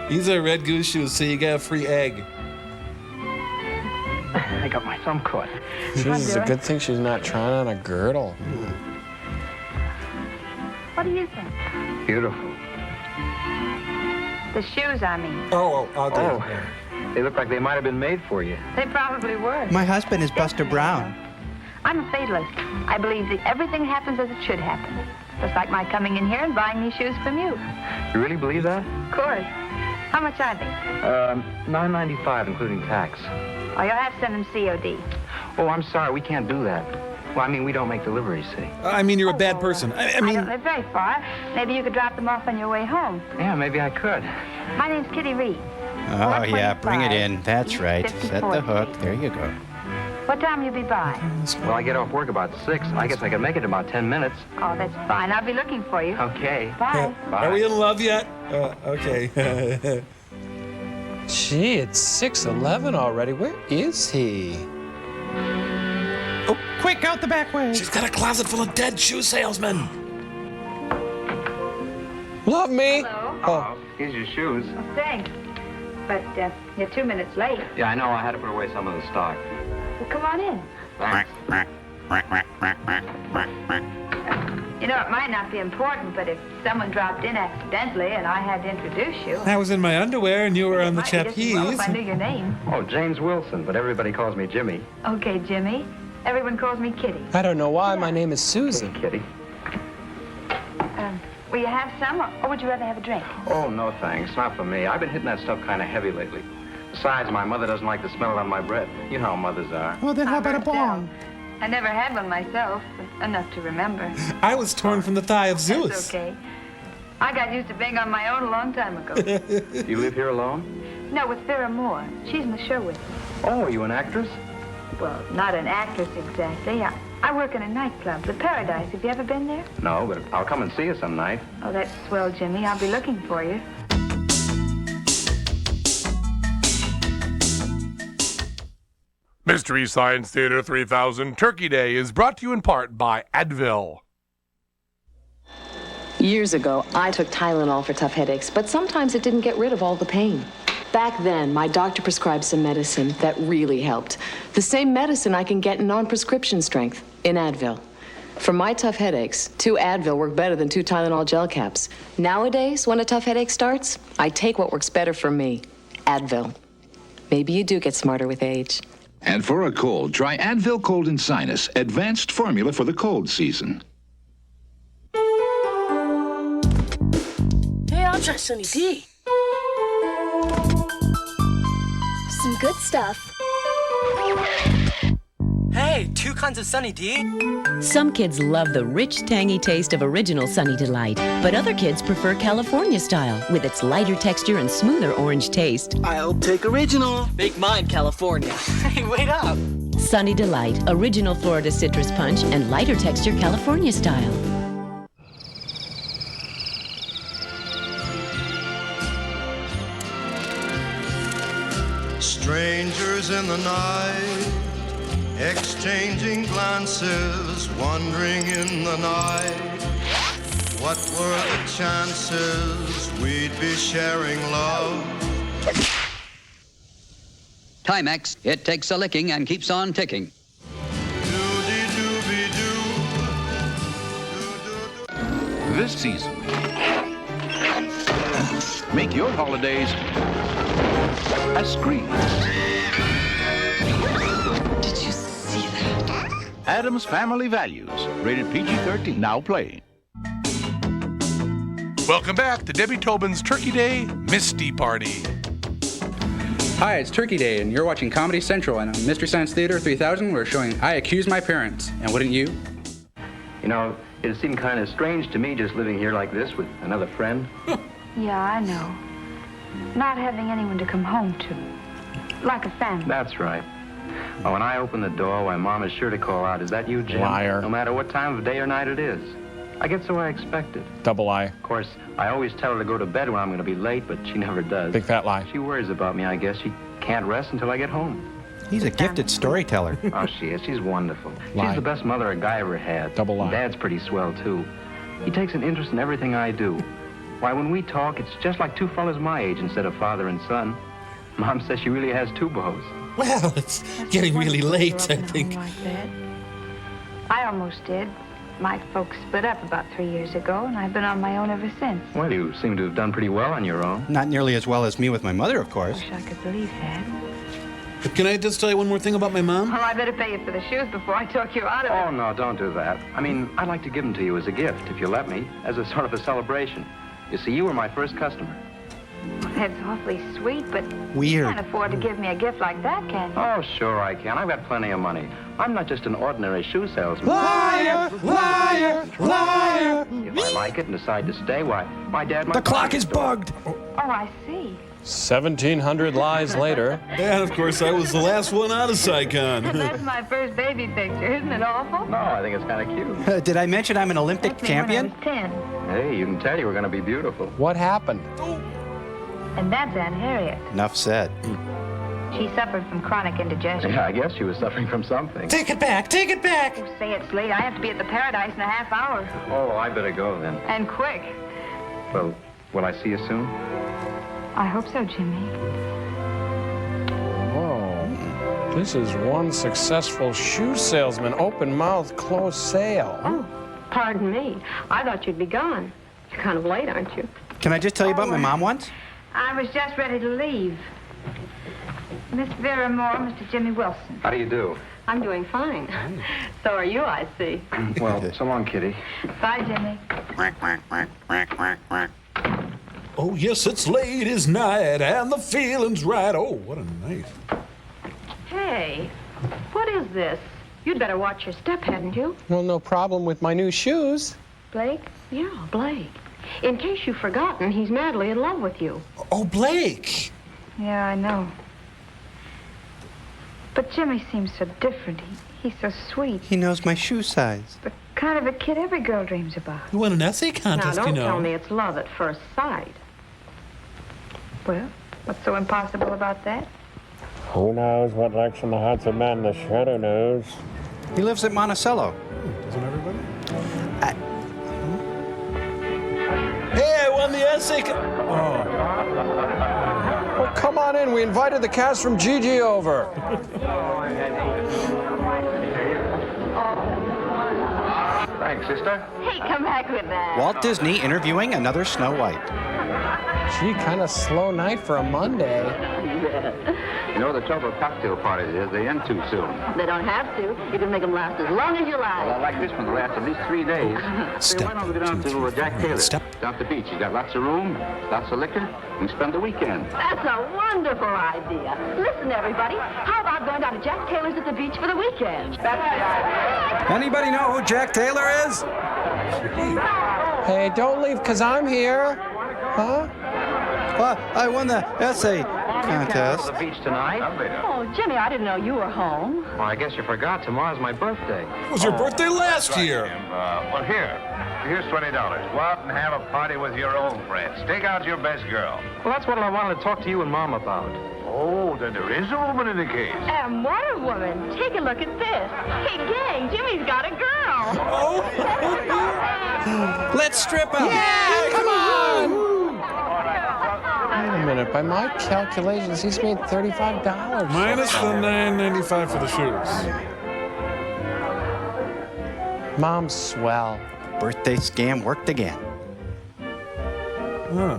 These are Red Goose shoes, so you get a free egg. I got my thumb caught. Jeez, it's a good thing she's not trying on a girdle. What do you think? Beautiful. The shoes, I mean. Oh, I'll do it. They look like they might have been made for you. They probably were. My husband is Buster Brown. I'm a fatalist. I believe that everything happens as it should happen. Just like my coming in here and buying these shoes from you. You really believe that? Of course. How much are they? $9.95, including tax. Oh, you'll have to send them COD. Oh, I'm sorry, we can't do that. Well, I mean, we don't make deliveries, see. I mean, you're a bad person. I I mean... don't live very far. Maybe you could drop them off on your way home. Yeah, maybe I could. My name's Kitty Reed. Oh, yeah, bring it in. That's right. Set the hook. There you go. What time you be by? Well, I get off work about 6. I guess I can make it in about 10 minutes. Oh, that's fine. I'll be looking for you. Okay. Bye. Bye. Are we in love yet? Okay. Gee, it's 6:11 already. Where is he? Oh, quick, out the back way. She's got a closet full of dead shoe salesmen. Love me? Hello. Oh. Here's your shoes. Oh, thanks. But you're 2 minutes late. Yeah, I know. I had to put away some of the stock. Well, come on in. Thanks. You know, it might not be important, but if someone dropped in accidentally and I had to introduce you... I was in my underwear and you were on the It might be just as well trapeze. if I knew your name. Oh, James Wilson, but everybody calls me Jimmy. Okay, Jimmy. Everyone calls me Kitty. I don't know why. My name is Susan. Kitty. Will you have some, or would you rather have a drink? Oh, no thanks. Not for me. I've been hitting that stuff kind of heavy lately. Besides, my mother doesn't like to smell it on my breath. You know how mothers are. Well, then how about a bong? I never had one myself, but enough to remember. I was torn from the thigh of Zeus. That's okay. I got used to being on my own a long time ago. You live here alone? No, with Vera Moore. She's in the show with me. Oh, are you an actress? Well, not an actress exactly. I work in a nightclub, the Paradise. Have you ever been there? No, but I'll come and see you some night. Oh, that's swell, Jimmy. I'll be looking for you. Mystery Science Theater 3000 Turkey Day is brought to you in part by Advil. Years ago, I took Tylenol for tough headaches, but sometimes it didn't get rid of all the pain. Back then, my doctor prescribed some medicine that really helped. The same medicine I can get in non-prescription strength, in Advil. For my tough headaches, 2 Advil work better than 2 Tylenol gel caps. Nowadays, when a tough headache starts, I take what works better for me, Advil. Maybe you do get smarter with age. And for a cold, try Advil Cold and Sinus, advanced formula for the cold season. Hey, I'll try Sunny D. Some good stuff. Hey, 2 kinds of Sunny D. Some kids love the rich, tangy taste of original Sunny Delight, but other kids prefer California style with its lighter texture and smoother orange taste. I'll take original. Make mine California. Hey, wait up. Sunny Delight, original Florida citrus punch and lighter texture California style. Strangers in the night, exchanging glances, wandering in the night. What were the chances we'd be sharing love? Timex, it takes a licking and keeps on ticking. This season, make your holidays a scream. Did you see that? Adam's Family Values, rated PG-13, now playing. Welcome back to Debbie Tobin's Turkey Day Misty Party. Hi, it's Turkey Day, and you're watching Comedy Central, and on Mystery Science Theater 3000, we're showing I Accuse My Parents. And wouldn't you? You know, it seemed kind of strange to me just living here like this with another friend. Yeah, I know. Not having anyone to come home to. Like a family. That's right. Well, when I open the door, why, Mom is sure to call out, "Is that you, Jim?" Liar. No matter what time of day or night it is. I get so I expect it. Double lie. Of course, I always tell her to go to bed when I'm going to be late, but she never does. Big fat lie. She worries about me, I guess. She can't rest until I get home. He's a gifted storyteller. Oh, she is. She's wonderful. Lie. She's the best mother a guy ever had. Double lie. Dad's pretty swell, too. He takes an interest in everything I do. Why, when we talk, it's just like two fellas my age instead of father and son. Mom says she really has two beaux. Well, it's getting really late, I think. Like that. I almost did. My folks split up about 3 years ago, and I've been on my own ever since. Well, you seem to have done pretty well on your own. Not nearly as well as me with my mother, of course. Wish I could believe that. But can I just tell you one more thing about my mom? Well, I better pay you for the shoes before I talk you out of it. Oh, no, don't do that. I mean, I'd like to give them to you as a gift, if you let me, as a sort of a celebration. You see, you were my first customer. That's awfully sweet, but Weird. you can't afford to give me a gift like that, can you? Oh, sure I can. I've got plenty of money. I'm not just an ordinary shoe salesman. Liar! Liar! Liar! If I like it and decide to stay, why, my dad might... The clock is bugged! Oh, I see. 1,700 lies later. And of course, I was the last one out of Saigon. That's my first baby picture. Isn't it awful? No, I think it's kind of cute. Did I mention I'm an Olympic Took me champion? When I was 10. Hey, you can tell you were going to be beautiful. What happened? And that's Aunt Harriet. Enough said. She suffered from chronic indigestion. Yeah, I guess she was suffering from something. Take it back! Take it back! Oh, say it's late. I have to be at the Paradise in a half hour. Oh, I better go then. And quick. Well, will I see you soon? I hope so, Jimmy. Whoa. This is one successful shoe salesman. Open mouth, closed sale. Oh, pardon me. I thought you'd be gone. You're kind of late, aren't you? Can I just tell you about my mom once? I was just ready to leave. Miss Vera Moore, Mr. Jimmy Wilson. How do you do? I'm doing fine. So are you, I see. Well, so long, Kitty. Bye, Jimmy. Oh, yes, it's late as night, and the feeling's right. Oh, what a night. Hey, what is this? You'd better watch your step, hadn't you? Well, no problem with my new shoes. Blake? Yeah, Blake. In case you've forgotten, he's madly in love with you. Oh, Blake! Yeah, I know. But Jimmy seems so different. He's so sweet. He knows my shoe size. The kind of a kid every girl dreams about. You won an essay contest, Now, don't you know. tell me it's love at first sight. Well, what's so impossible about that? Who knows what lurks in the hearts of men? The Shredder knows. He lives at Monticello. Doesn't everybody? Hey, I won the essay Well, come on in. We invited the cast from Gigi over. Thanks, sister. Hey, come back with that. Walt Disney interviewing another Snow White. Gee, kind of slow night for a Monday. You know, the trouble with cocktail parties is they end too soon. They don't have to. You can make them last as long as you like. Well, I like this one to last at least 3 days. So why don't we go down to Jack Taylor's? Down at the beach. You got lots of room, lots of liquor. We can spend the weekend. That's a wonderful idea. Listen, everybody, how about going down to Jack Taylor's at the beach for the weekend? That's the idea. Anybody know who Jack Taylor is? Hey, don't leave, because I'm here. Huh? Well, I won the essay Go contest. to the beach tonight. Oh, Jimmy, I didn't know you were home. Well, I guess you forgot. Tomorrow's my birthday. It was your birthday last year. Well, here's $20. Go out and have a party with your old friends. Take out your best girl. Well, that's what I wanted to talk to you and Mom about. Oh, then there is a woman in the case. And what a woman. Take a look at this. Hey, gang, Jimmy's got a girl. Let's strip him. Yeah, come on. Wait a minute. By my calculations, he's made $35. Minus the $9.95 for the shoes. Mom's swell. Birthday scam worked again. Huh.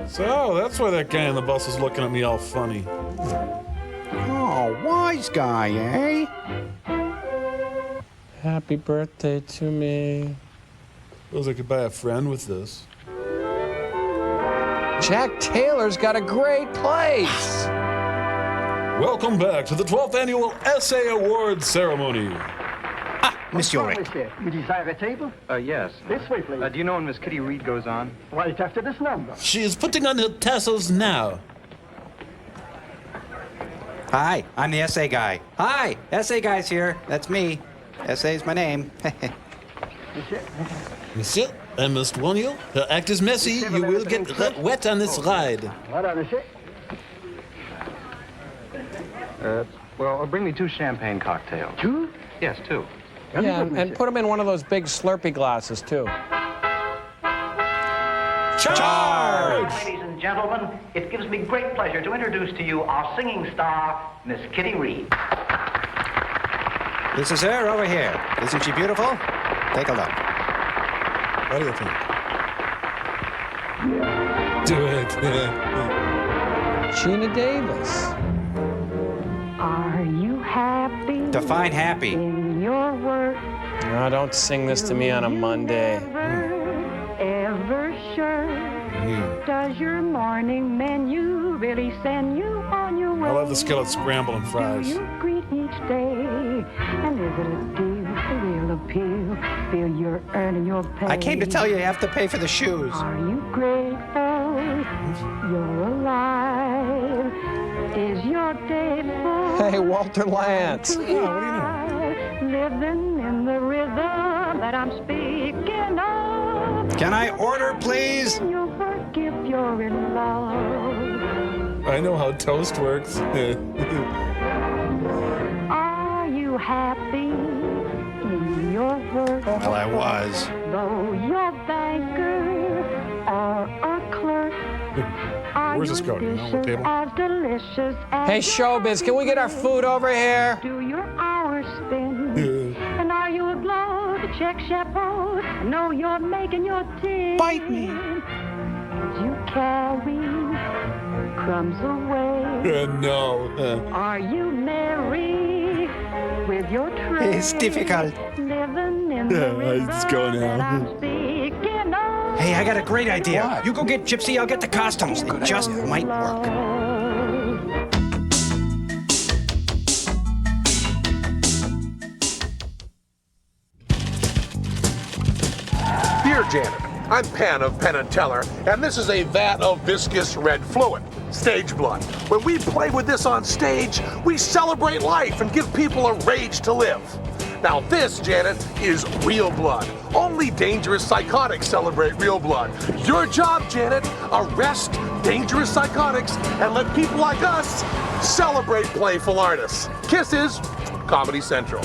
So that's why that guy on the bus is looking at me all funny. Oh, wise guy, eh? Happy birthday to me. Feels like I could buy a friend with this. Jack Taylor's got a great place. Welcome back to the 12th annual Essay Awards ceremony. Monsieur Rick. You desire a table? Yes. This way, please. Do you know when Miss Kitty Reed goes on? Right after this number. She is putting on her tassels now. Hi, I'm the essay guy. Hi, essay guy's here. That's me. Essay's my name. Monsieur, I must warn you, her act is messy. You will get wet on this ride. Well, bring me 2 champagne cocktails. 2? Yes, 2. Yeah, and put them in one of those big Slurpee glasses, too. Charge! Ladies and gentlemen, it gives me great pleasure to introduce to you our singing star, Miss Kitty Reed. This is her over here. Isn't she beautiful? Take a look. What do you think? Do it. Gina Davis. Are you happy? Define happy. In your work? No, don't sing this to me on a Monday. Ever sure? Does your morning menu really send you on your way? I love the skillet scramble and fries. Do you greet each day? And is it a deal, a real appeal? Feel you're earning your pay? I came to tell you have to pay for the shoes. Are you grateful you're alive? Is your day full? Hey, Walter Lance. What do you know? Living in the rhythm that I'm speaking of. Can I order, please? You'll forgive you're in love. I know how toast works. Are you happy in your work? Well, I was. Though you're a banker or a clerk. Where's this going? What table? As delicious as Hey, Showbiz, can we get our food over here? do your hours spin? And are you a glow, the check chapeau? I know you're making your tin. Bite me. As you carry crumbs away. No. Are you merry with your tray? It's difficult. Living in the rhythm It's going that now. I'm speaking of. Hey, I got a great idea. You go get Gypsy, I'll get the costumes. It just might work. Dear Janet, I'm Penn of Penn & Teller, and this is a vat of viscous red fluid, stage blood. When we play with this on stage, we celebrate life and give people a rage to live. Now this, Janet, is real blood. Only dangerous psychotics celebrate real blood. Your job, Janet, arrest dangerous psychotics and let people like us celebrate playful artists. Kisses, Comedy Central.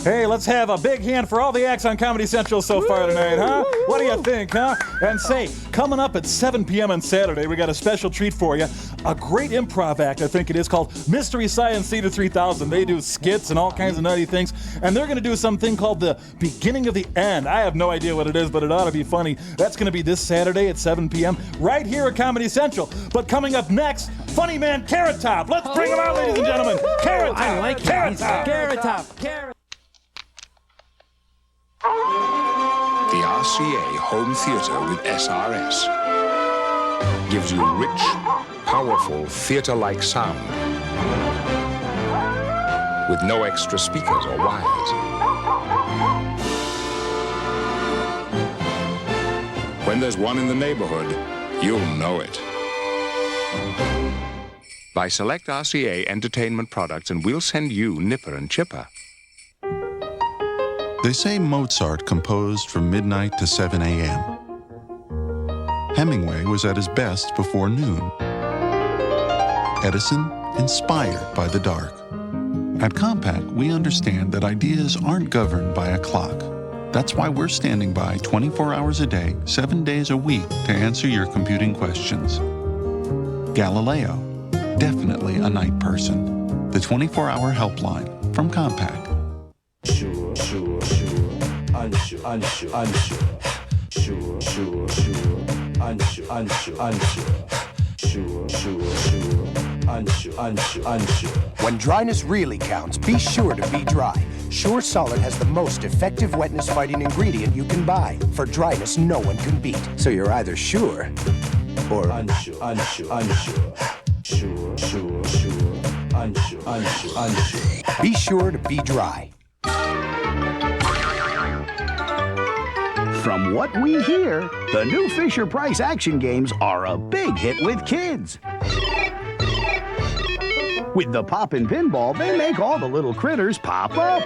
Hey, let's have a big hand for all the acts on Comedy Central so far tonight, huh? What do you think, huh? And say, coming up at 7 p.m. on Saturday, we got a special treat for you. A great improv act, I think it is, called Mystery Science Theater 3000. They do skits and all kinds of nutty things, and they're going to do something called the Beginning of the End. I have no idea what it is, but it ought to be funny. That's going to be this Saturday at 7 p.m. right here at Comedy Central. But coming up next, Funny Man Carrot Top. Let's bring him out, ladies and gentlemen. Carrot Top. I like Carrot Top. Carrot Top. Carrot. The RCA Home Theatre with SRS gives you rich, powerful theatre-like sound with no extra speakers or wires. When there's one in the neighborhood, you'll know it. Buy select RCA entertainment products and we'll send you Nipper and Chipper. They say Mozart composed from midnight to 7 a.m. Hemingway was at his best before noon. Edison, inspired by the dark. At Compaq, we understand that ideas aren't governed by a clock. That's why we're standing by 24 hours a day, 7 days a week to answer your computing questions. Galileo, definitely a night person. The 24-hour helpline from Compaq. Sure, sure, sure, unsure, unsure, unsure. Sure, sure, sure, unsure, unsure, unsure. Sure, sure, sure, unsure, unsure, unsure. When dryness really counts, be sure to be dry. Sure Solid has the most effective wetness-fighting ingredient you can buy. For dryness no one can beat. So you're either sure or unsure, unsure, unsure. Sure, sure, sure, unsure, unsure, unsure. Be sure to be dry. From what we hear, the new Fisher-Price action games are a big hit with kids. With the pop and pinball, they make all the little critters pop up.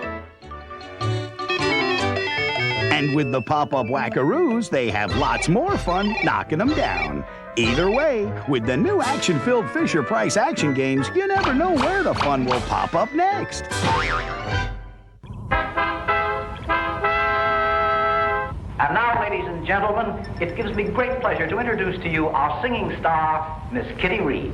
And with the pop-up wackaroos, they have lots more fun knocking them down. Either way, with the new action-filled Fisher-Price action games, you never know where the fun will pop up next. And now, ladies and gentlemen, it gives me great pleasure to introduce to you our singing star, Miss Kitty Reed.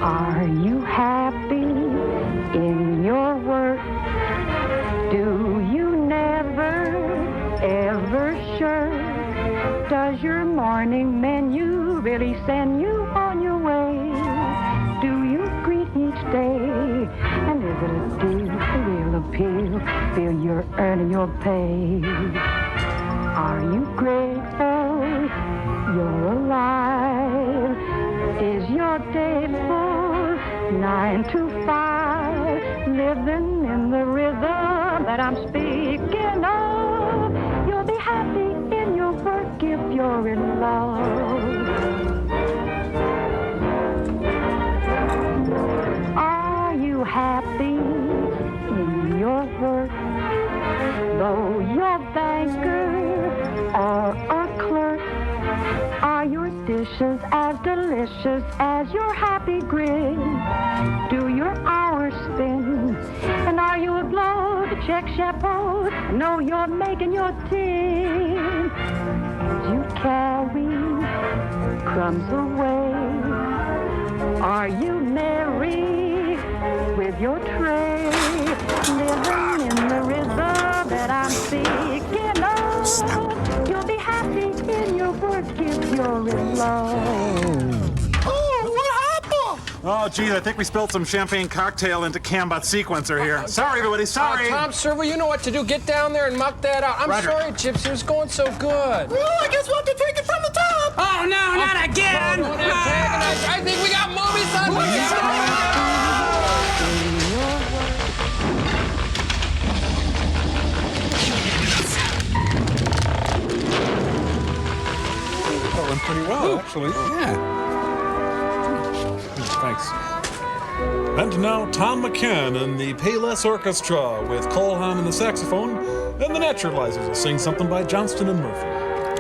Are you happy in your work? Do you never, ever shirk? Does your morning menu really send you on your way? Do you greet each day? And is it a deal, a real appeal? Feel you're earning your pay? Are you grateful you're alive? Is your day full, 9 to 5, living in the rhythm that I'm speaking of? You'll be happy in your work if you're in love. Are you happy in your work? Though you're banker or a clerk, are your dishes as delicious as your happy grin? Do your hours spin? And are you aglow to check chapeau? Know you're making your tin. As you carry crumbs away, are you merry with your tray? Living in the rhythm that I'm speaking of. You'll be happy in your work if you're in love. Oh, what happened? Oh, geez, I think we spilled some champagne cocktail into Cambot sequencer here. Sorry, everybody, sorry. Tom Servo, you know what to do. Get down there and muck that out. I'm Roger. sorry, Gypsy. It was going so good. Well, I guess we'll have to take it from the top. Oh, no, not again. I think we got movies on That went pretty well, actually. Yeah. Thanks. And now Tom McCann and the Payless Orchestra with Cole Haan and the saxophone, and the Naturalizers will sing something by Johnston and Murphy.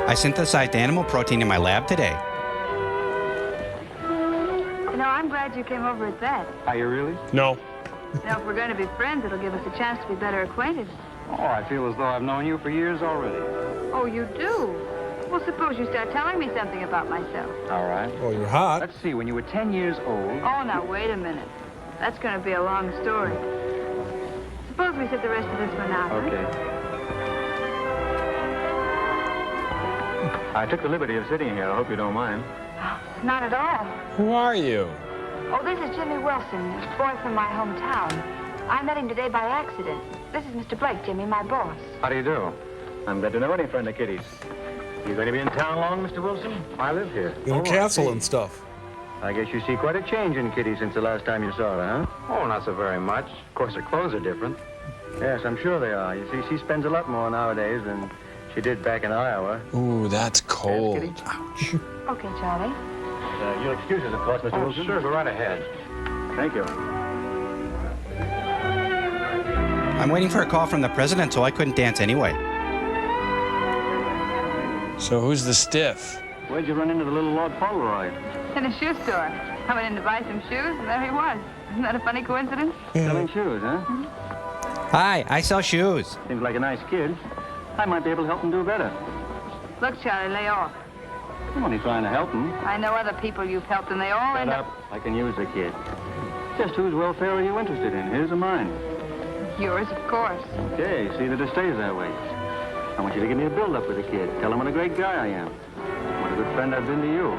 I synthesized animal protein in my lab today. You know, I'm glad you came over at that. Are you really? No. You know, if we're going to be friends, it'll give us a chance to be better acquainted. Oh, I feel as though I've known you for years already. Oh, you do? Well, suppose you start telling me something about myself. All right. Oh, you're hot. Let's see, when you were 10 years old... Oh, now, wait a minute. That's going to be a long story. Suppose we sit the rest of this one out. Okay. I took the liberty of sitting here. I hope you don't mind. Not at all. Who are you? Oh, this is Jimmy Wilson, a boy from my hometown. I met him today by accident. This is Mr. Blake, Jimmy, my boss. How do you do? I'm glad to know any friend of Kitty's. You going to be in town long, Mr. Wilson? I live here. In a castle and stuff. I guess you see quite a change in Kitty since the last time you saw her, huh? Oh, not so very much. Of course, her clothes are different. Yes, I'm sure they are. You see, she spends a lot more nowadays than she did back in Iowa. Ooh, that's cold. Ouch. Okay, Charlie. You'll excuse us, of course, Mr. Wilson. Sure, go right ahead. Thank you. I'm waiting for a call from the president, so I couldn't dance anyway. So who's the stiff? Where'd you run into the little Lord Fauntleroy? In a shoe store. I went in to buy some shoes, and there he was. Isn't that a funny coincidence? Selling shoes, huh? Hi, I sell shoes. Seems like a nice kid. I might be able to help him do better. Look, Charlie, lay off. I'm only trying to help him. I know other people you've helped, and they all Shut end up. I can use the kid. Just whose welfare are you interested in, his or mine? Yours, of course. Okay, see that it stays that way. I want you to give me a build-up with the kid. Tell him what a great guy I am. What a good friend I've been to you.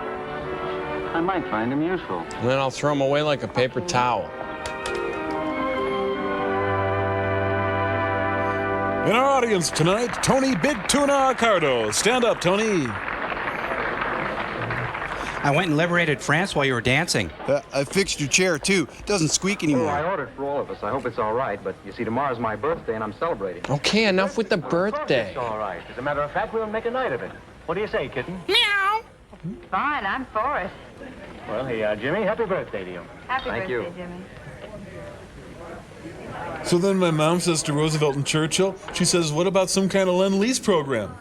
I might find him useful. And then I'll throw him away like a paper towel. In our audience tonight, Tony Big Tuna Accardo. Stand up, Tony. I went and liberated France while you were dancing. I fixed your chair, too. It doesn't squeak Oh, anymore. I ordered for all of us. I hope it's all right. But you see, tomorrow's my birthday, and I'm celebrating. Okay, enough with the birthday. It's all right. As a matter of fact, we'll make a night of it. What do you say, kitten? Meow. Fine, I'm for it. Well, hey, Jimmy, happy birthday to you. Happy Thank birthday, you. Jimmy. So then my mom says to Roosevelt and Churchill, she says, what about some kind of Lend-Lease program?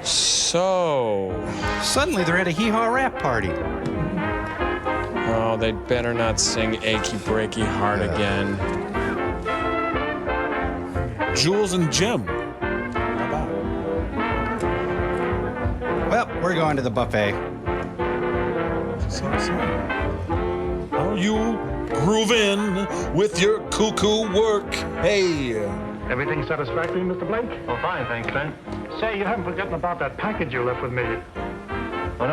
So... Suddenly they're at a hee-haw rap party. Oh, they'd better not sing Achy Breaky Heart again. Jules and Jim. Well, we're going to the buffet. Are you grooving with your cuckoo work? Hey. Everything satisfactory, Mr. Blake? Oh, fine, thanks, Ben. Say, you haven't forgotten about that package you left with me. Oh,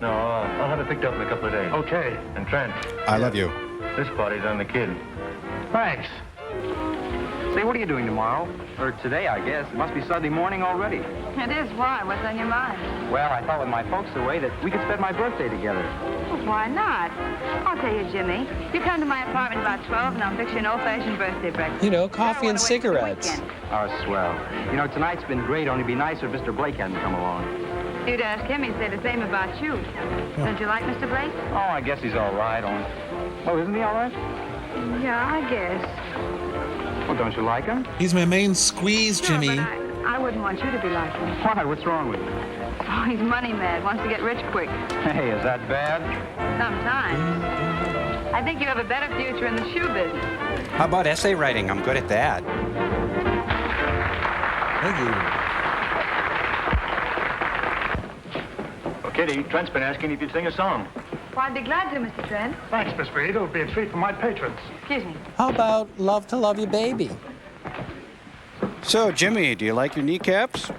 no, I'll have it picked up in a couple of days. Okay. And Trent, I love you. this party's on the kid. Thanks. Say, what are you doing tomorrow? Or today, I guess. It must be Sunday morning already. It is. Why? What's on your mind? Well, I thought with my folks away that we could spend my birthday together. Well, why not? I'll tell you, Jimmy. You come to my apartment about 12, and I'll fix you an old-fashioned birthday breakfast. You know, coffee and cigarettes. Oh, swell. You know, tonight's been great. Only be nicer if Mr. Blake hadn't come along. You'd ask him, he'd say the same about you. Don't you like Mr. Blake? Oh, I guess he's all right. Oh, isn't he all right? Yeah, I guess. Well, don't you like him? He's my main squeeze, Jimmy. No, but I wouldn't want you to be like him. Why? What's wrong with him? Oh, he's money mad, wants to get rich quick. Hey, is that bad? Sometimes. I think you have a better future in the shoe business. How about essay writing? I'm good at that. Thank you. Well, Kitty, Trent's been asking if you'd sing a song. Well, I'd be glad to, Mr. Trent. Thanks, Miss Reed. It'll be a treat for my patrons. Excuse me. How about Love to Love You Baby? So, Jimmy, do you like your kneecaps?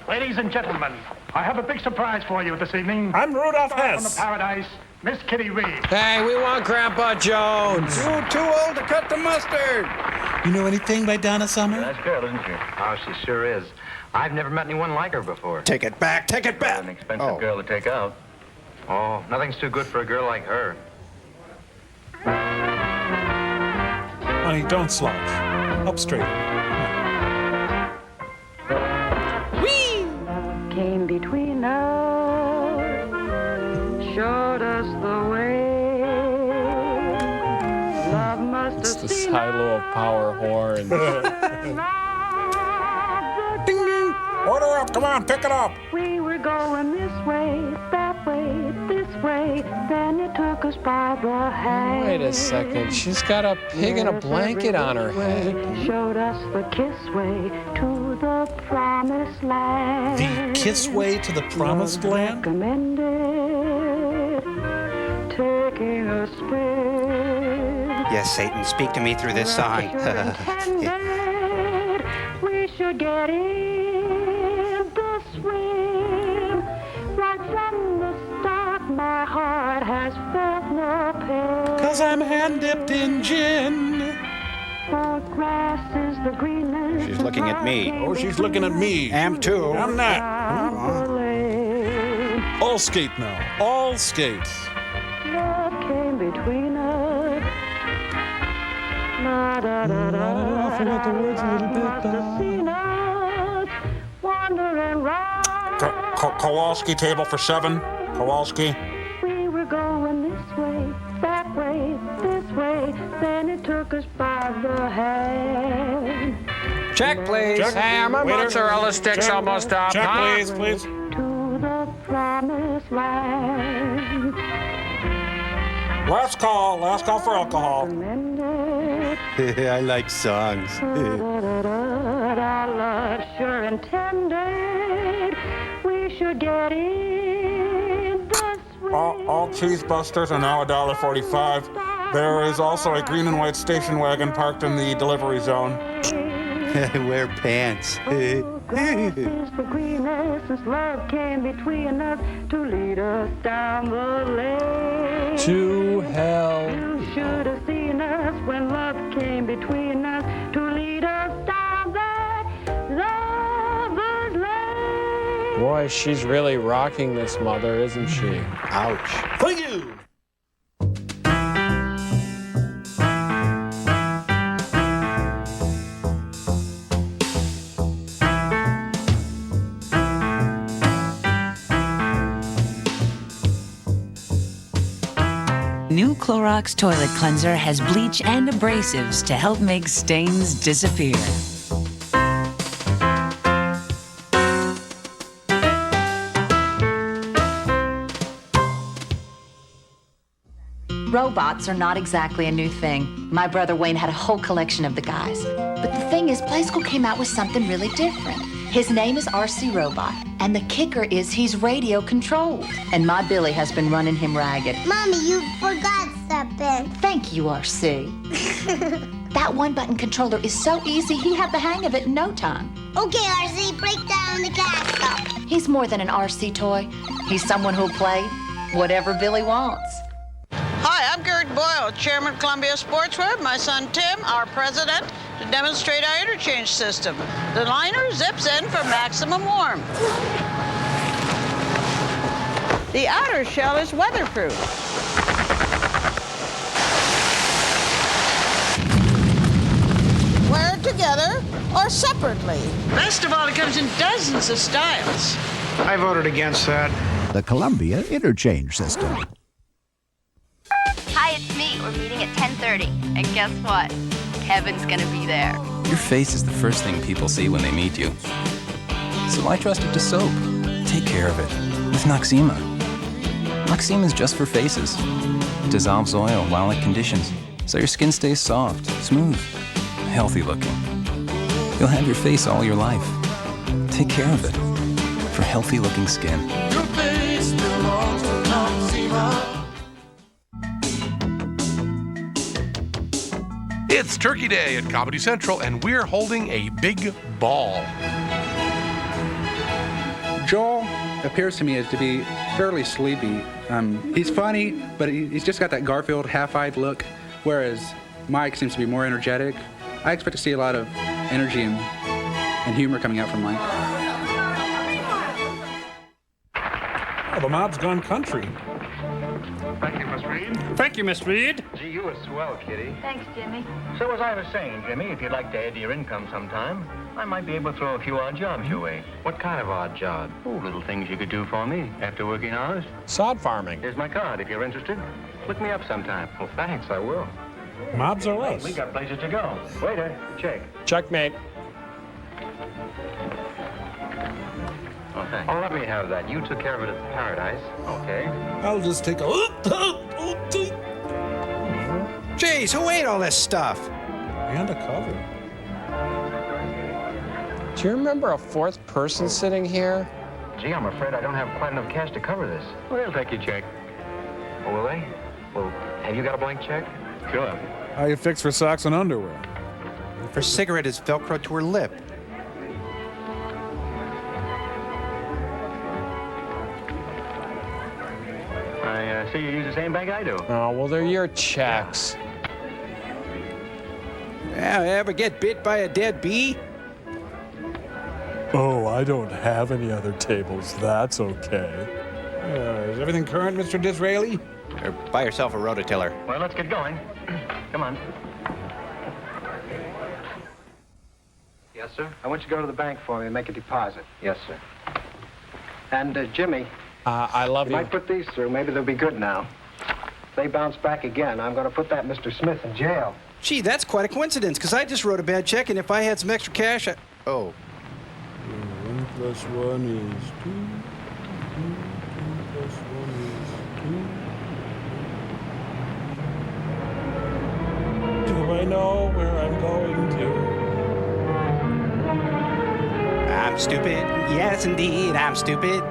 Ladies and gentlemen, I have a big surprise for you this evening. I'm Rudolph From the Hess. Paradise, Miss Kitty Reed. Hey, we want Grandpa Jones. You're too old to cut the mustard. You know anything by Donna Summer? Nice girl, isn't she? Oh, she sure is. I've never met anyone like her before. Take it back, take it back. An expensive girl to take out. Oh, nothing's too good for a girl like her. Honey, don't slouch. Up straight. Came between us, showed us the way. Love must It's have the seen silo of power horns. Ding, ding. Order up. Come on, pick it up. we were going this way, that way, this way. Then it took us by the hand. Wait a second, she's got a pig and a blanket on her head. Showed us the kiss way to the promised land. The kiss way to the promised land? Recommended taking a spin. Yes, Satan, speak to me through this song. We should get in the swim. Right from the start, my heart has felt no pain. 'Cause I'm hand-dipped in gin. The grass is the greenest. She's looking at me. Oh, she's looking at me. Am too. I'm not. All skate now. All skate. Love came between us. La, da, da, da, I forgot the words a little bit. must have seen us wandering round. Kowalski table for 7. Kowalski. We were going this way, that way, this way. Then took us by the hand. Check, please. Check. Hey, my Waiter. mozzarella sticks Check. almost up. Check, huh? please. To the promised land. Last call for alcohol. I like songs. Our love sure intended we should get in the swing. All cheesebusters are now $1.45. There is also a green and white station wagon parked in the delivery zone. Wear pants. Glasses for greenness since love came between us to lead us down the lane. To hell. You should have seen us when love came between us to lead us down that lover's lane. Boy, she's really rocking this mother, isn't she? Ouch. Thank you. New Clorox Toilet Cleanser has bleach and abrasives to help make stains disappear. Robots are not exactly a new thing. My brother Wayne had a whole collection of the guys. But the thing is, Play School came out with something really different. His name is RC Robot, and the kicker is he's radio controlled. And my Billy has been running him ragged. Mommy, you forgot something. Thank you, RC. That one-button controller is so easy, he had the hang of it in no time. Okay, RC, break down the castle. He's more than an RC toy. He's someone who'll play whatever Billy wants. Hi, I'm Gert Boyle, Chairman of Columbia Sportswear. My son Tim, our president, to demonstrate our interchange system. The liner zips in for maximum warmth. The outer shell is weatherproof. Wear it together or separately. Best of all, it comes in dozens of styles. I voted against that. The Columbia Interchange System. Hi, it's me. We're meeting at 10:30. And guess what? Kevin's gonna be there. Your face is the first thing people see when they meet you. So why trust it to soap? Take care of it with Noxema. Noxema is just for faces. It dissolves oil while it conditions, so your skin stays soft, smooth, healthy looking. You'll have your face all your life. Take care of it for healthy looking skin. Your face belongs to Noxema. It's Turkey Day at Comedy Central, and we're holding a big ball. Joel appears to me as to be fairly sleepy. He's funny, but he's just got that Garfield half-eyed look, whereas Mike seems to be more energetic. I expect to see a lot of energy and humor coming out from Mike. Oh, the mob's gone country. Thank you, Miss Reed. Thank you, Miss Reed. Gee, you were swell, Kitty. Thanks, Jimmy. So as I was saying, Jimmy, if you'd like to add to your income sometime, I might be able to throw a few odd jobs your way. What kind of odd job? Oh, little things you could do for me after working hours. Sod farming. Here's my card if you're interested. Look me up sometime. Well, thanks, I will. Mobs are Hey, us. we got places to go. Waiter, check. Checkmate. Oh, thanks. Oh, let me have that. You took care of it at the Paradise. Okay. I'll just take a... Jeez, who ate all this stuff? And a cover. Do you remember a fourth person sitting here? Gee, I'm afraid I don't have quite enough cash to cover this. Well, they'll take your check. Oh, will they? Well, have you got a blank check? Sure. How you fix for socks and underwear? Her cigarette is Velcro to her lip. I see you use the same bank I do. Oh, well, they're your checks. Yeah, ever get bit by a dead bee? Oh, I don't have any other tables. That's okay. Is everything current, Mr. Disraeli? Or buy yourself a rototiller. Well, let's get going. Come on. Yes, sir? I want you to go to the bank for me and make a deposit. Yes, sir. And, Jimmy, I love you might put these through. Maybe they'll be good now. If they bounce back again, I'm going to put that Mr. Smith in jail. Gee, that's quite a coincidence, because I just wrote a bad check, and if I had some extra cash, I... Oh. 1 plus 1 is 2. 2 plus 1 is 2. Do I know where I'm going to? I'm stupid. Yes, indeed, I'm stupid.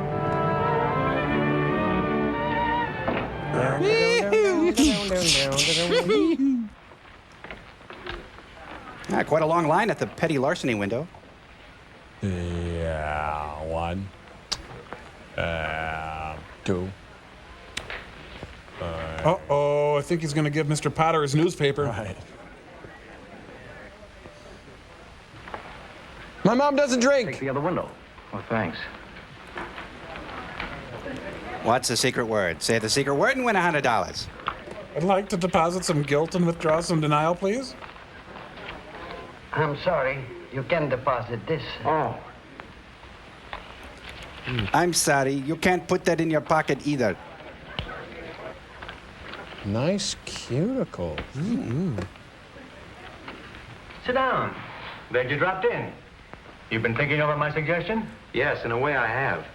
Quite a long line at the petty larceny window. Yeah, 1, 2. Uh-oh, I think he's going to give Mr. Potter his newspaper. Right. My mom doesn't drink. Take the other window. Oh, thanks. What's the secret word? Say the secret word and win $100. I'd like to deposit some guilt and withdraw some denial, please. I'm sorry. You can deposit this. Oh. I'm sorry, you can't put that in your pocket either. Nice cuticle. Sit down. Glad you dropped in. You've been thinking over my suggestion? Yes, in a way I have.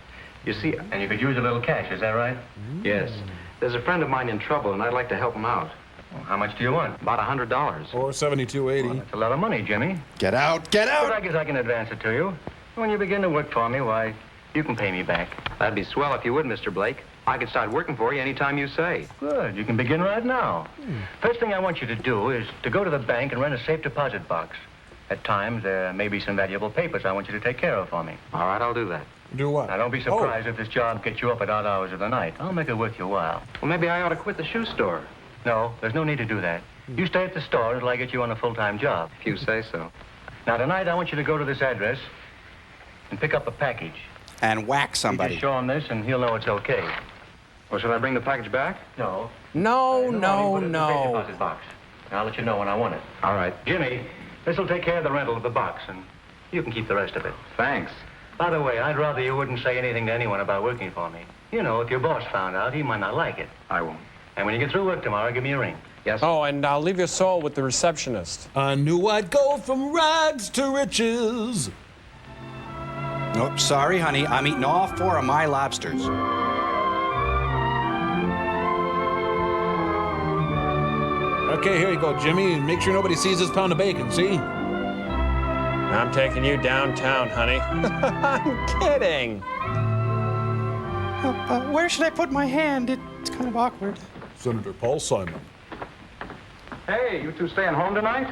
You see, and you could use a little cash, is that right? Yes. There's a friend of mine in trouble, and I'd like to help him out. Well, how much do you want? About $100. Or $72.80. Well, that's a lot of money, Jimmy. Get out, get out! But I guess I can advance it to you. When you begin to work for me, why, you can pay me back. That'd be swell if you would, Mr. Blake. I could start working for you any time you say. Good. You can begin right now. First thing I want you to do is to go to the bank and rent a safe deposit box. At times, there may be some valuable papers I want you to take care of for me. All right, I'll do that. Do what? Now, don't be surprised if this job gets you up at odd hours of the night. I'll make it worth your while. Well, maybe I ought to quit the shoe store. No, there's no need to do that. You stay at the store until I get you on a full-time job. If you say so. Now, tonight, I want you to go to this address and pick up a package. And whack You somebody. just show him this, and he'll know it's okay. Well, should I bring the package back? No. No. Deposit box. I'll let you know when I want it. All right. Jimmy, this'll take care of the rental of the box, and you can keep the rest of it. Thanks. By the way, I'd rather you wouldn't say anything to anyone about working for me. You know, if your boss found out, he might not like it. I won't. And when you get through work tomorrow, give me a ring. Yes. Oh, and I'll leave your soul with the receptionist. I knew I'd go from rags to riches. Nope, sorry, honey. I'm eating all 4 of my lobsters. Okay, here you go, Jimmy. Make sure nobody sees this pound of bacon, see? I'm taking you downtown, honey. I'm kidding. Where should I put my hand? It's kind of awkward. Senator Paul Simon. Hey, you two staying home tonight?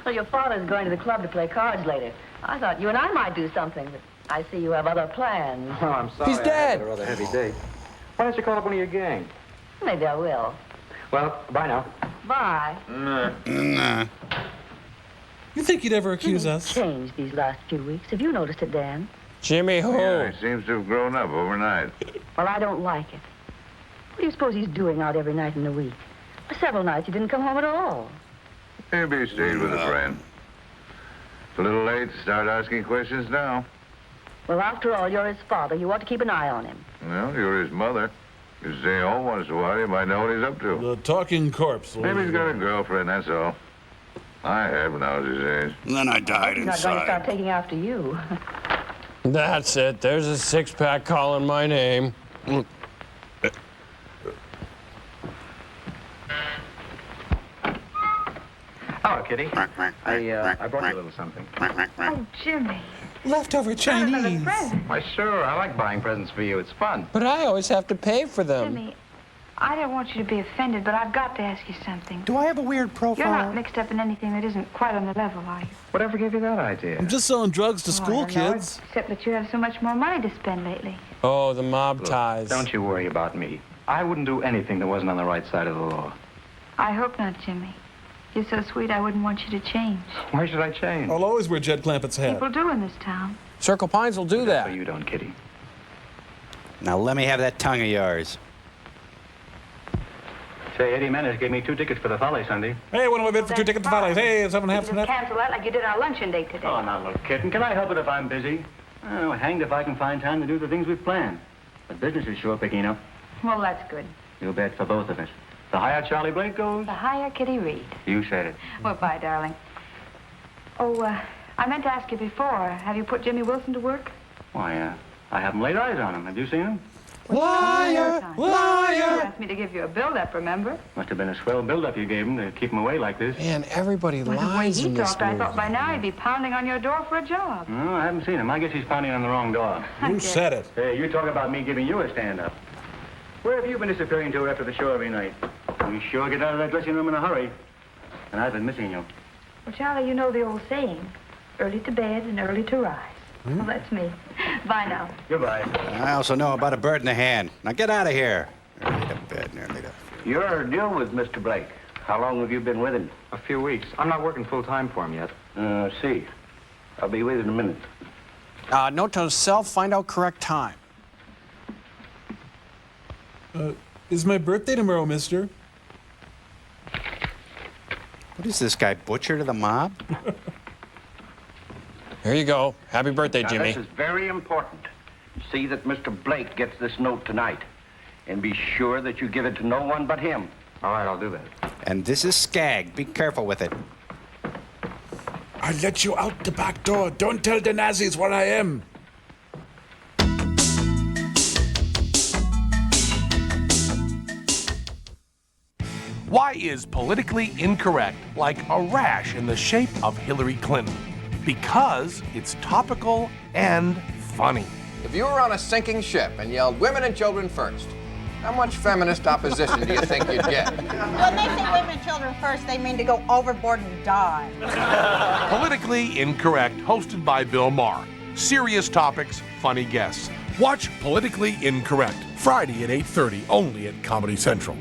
Well, your father's going to the club to play cards later. I thought you and I might do something, but I see you have other plans. Oh, I'm sorry. He's dead. I had a rather heavy day. Why don't you call up one of your gang? Maybe I will. Well, bye now. Bye. Nah. You think he'd ever accuse us? Changed these last few weeks. Have you noticed it, Dan? Jimmy who? Yeah, he seems to have grown up overnight. Well, I don't like it. What do you suppose he's doing out every night in the week? For several nights he didn't come home at all. Maybe he stayed with a friend. It's a little late to start asking questions now. Well, after all, you're his father. You ought to keep an eye on him. Well, you're his mother. You stay home once in a while, you might know what he's up to. The talking corpse. Maybe he's got a girlfriend, that's all. I had when I was his age. And then I died He's not going to start taking after you. That's it. There's a six-pack calling my name. Hello, Kitty. I brought you a little something. Oh, Jimmy. Leftover Chinese. Why, sure. I like buying presents for you. It's fun. But I always have to pay for them. Jimmy, I don't want you to be offended, but I've got to ask you something. Do I have a weird profile? You're not mixed up in anything that isn't quite on the level, are you? Whatever gave you that idea? I'm just selling drugs to Oh, school I don't know, kids. except that you have so much more money to spend lately. Oh, the mob ties. Don't you worry about me. I wouldn't do anything that wasn't on the right side of the law. I hope not, Jimmy. You're so sweet, I wouldn't want you to change. Why should I change? I'll always wear Jed Clampett's hat. People do in this town. Circle Pines will do that. So you don't, Kitty. Now let me have that tongue of yours. Say, Eddie Manners gave me 2 tickets for the Folly Sunday. Hey, what am I bid for 2 tickets to Follies? Hey, it's 7 half You from just that. cancel that like you did our luncheon date today. Oh, now look, kitten, can I help it if I'm busy? Oh, hanged if I can find time to do the things we've planned. But business is sure picking up. Well, that's good. You bet, for both of us. The higher Charlie Blake goes? The higher Kitty Reed. You said it. Well, bye, darling. Oh, I meant to ask you before. Have you put Jimmy Wilson to work? Why, I haven't laid eyes on him. Have you seen him? Liar! Liar! You asked me to give you a build-up, remember? Must have been a swell build-up you gave him to keep him away like this. Man, everybody Well, the way lies he in this talked, I movie. thought by now he'd be pounding on your door for a job. No, I haven't seen him. I guess he's pounding on the wrong door. Who said it? Hey, you talk about me giving you a stand-up. Where have you been disappearing to after the show every night? You sure get out of that dressing room in a hurry. And I've been missing you. Well, Charlie, you know the old saying, early to bed and early to rise. Well, that's me. Bye now. Goodbye. I also know about a bird in the hand. Now get out of here. Early to bed and early to... You're new with Mr. Blake. How long have you been with him? A few weeks. I'm not working full-time for him yet. See. I'll be with you in a minute. Note to self, find out correct time. Is my birthday tomorrow, mister? What is this guy, butcher to the mob? Here you go. Happy birthday, Now, Jimmy. this is very important. See that Mr. Blake gets this note tonight. And be sure that you give it to no one but him. All right, I'll do that. And this is Skag. Be careful with it. I'll let you out the back door. Don't tell the Nazis where I am. Why is politically incorrect like a rash in the shape of Hillary Clinton? Because it's topical and funny. If you were on a sinking ship and yelled women and children first, how much feminist opposition do you think you'd get? When they say women and children first, they mean to go overboard and die. Politically Incorrect, hosted by Bill Maher. Serious topics, funny guests. Watch Politically Incorrect, Friday at 8:30, only at Comedy Central.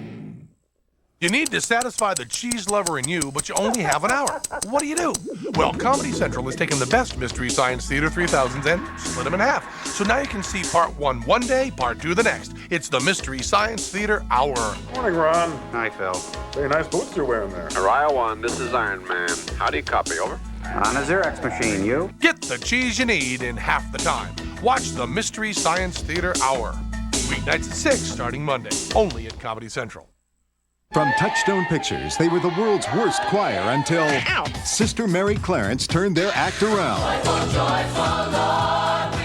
You need to satisfy the cheese lover in you, but you only have an hour. What do? Well, Comedy Central has taken the best Mystery Science Theater 3000s and split them in half. So now you can see part 1 one day, part 2 the next. It's the Mystery Science Theater Hour. Morning, Ron. Hi, Phil. Very nice boots you're wearing there. Araya 1, this is Iron Man. How do you copy? Over. On a Xerox machine, you? Get the cheese you need in half the time. Watch the Mystery Science Theater Hour. Weeknights at 6, starting Monday, only at Comedy Central. From Touchstone Pictures, they were the world's worst choir until Sister Mary Clarence turned their act around.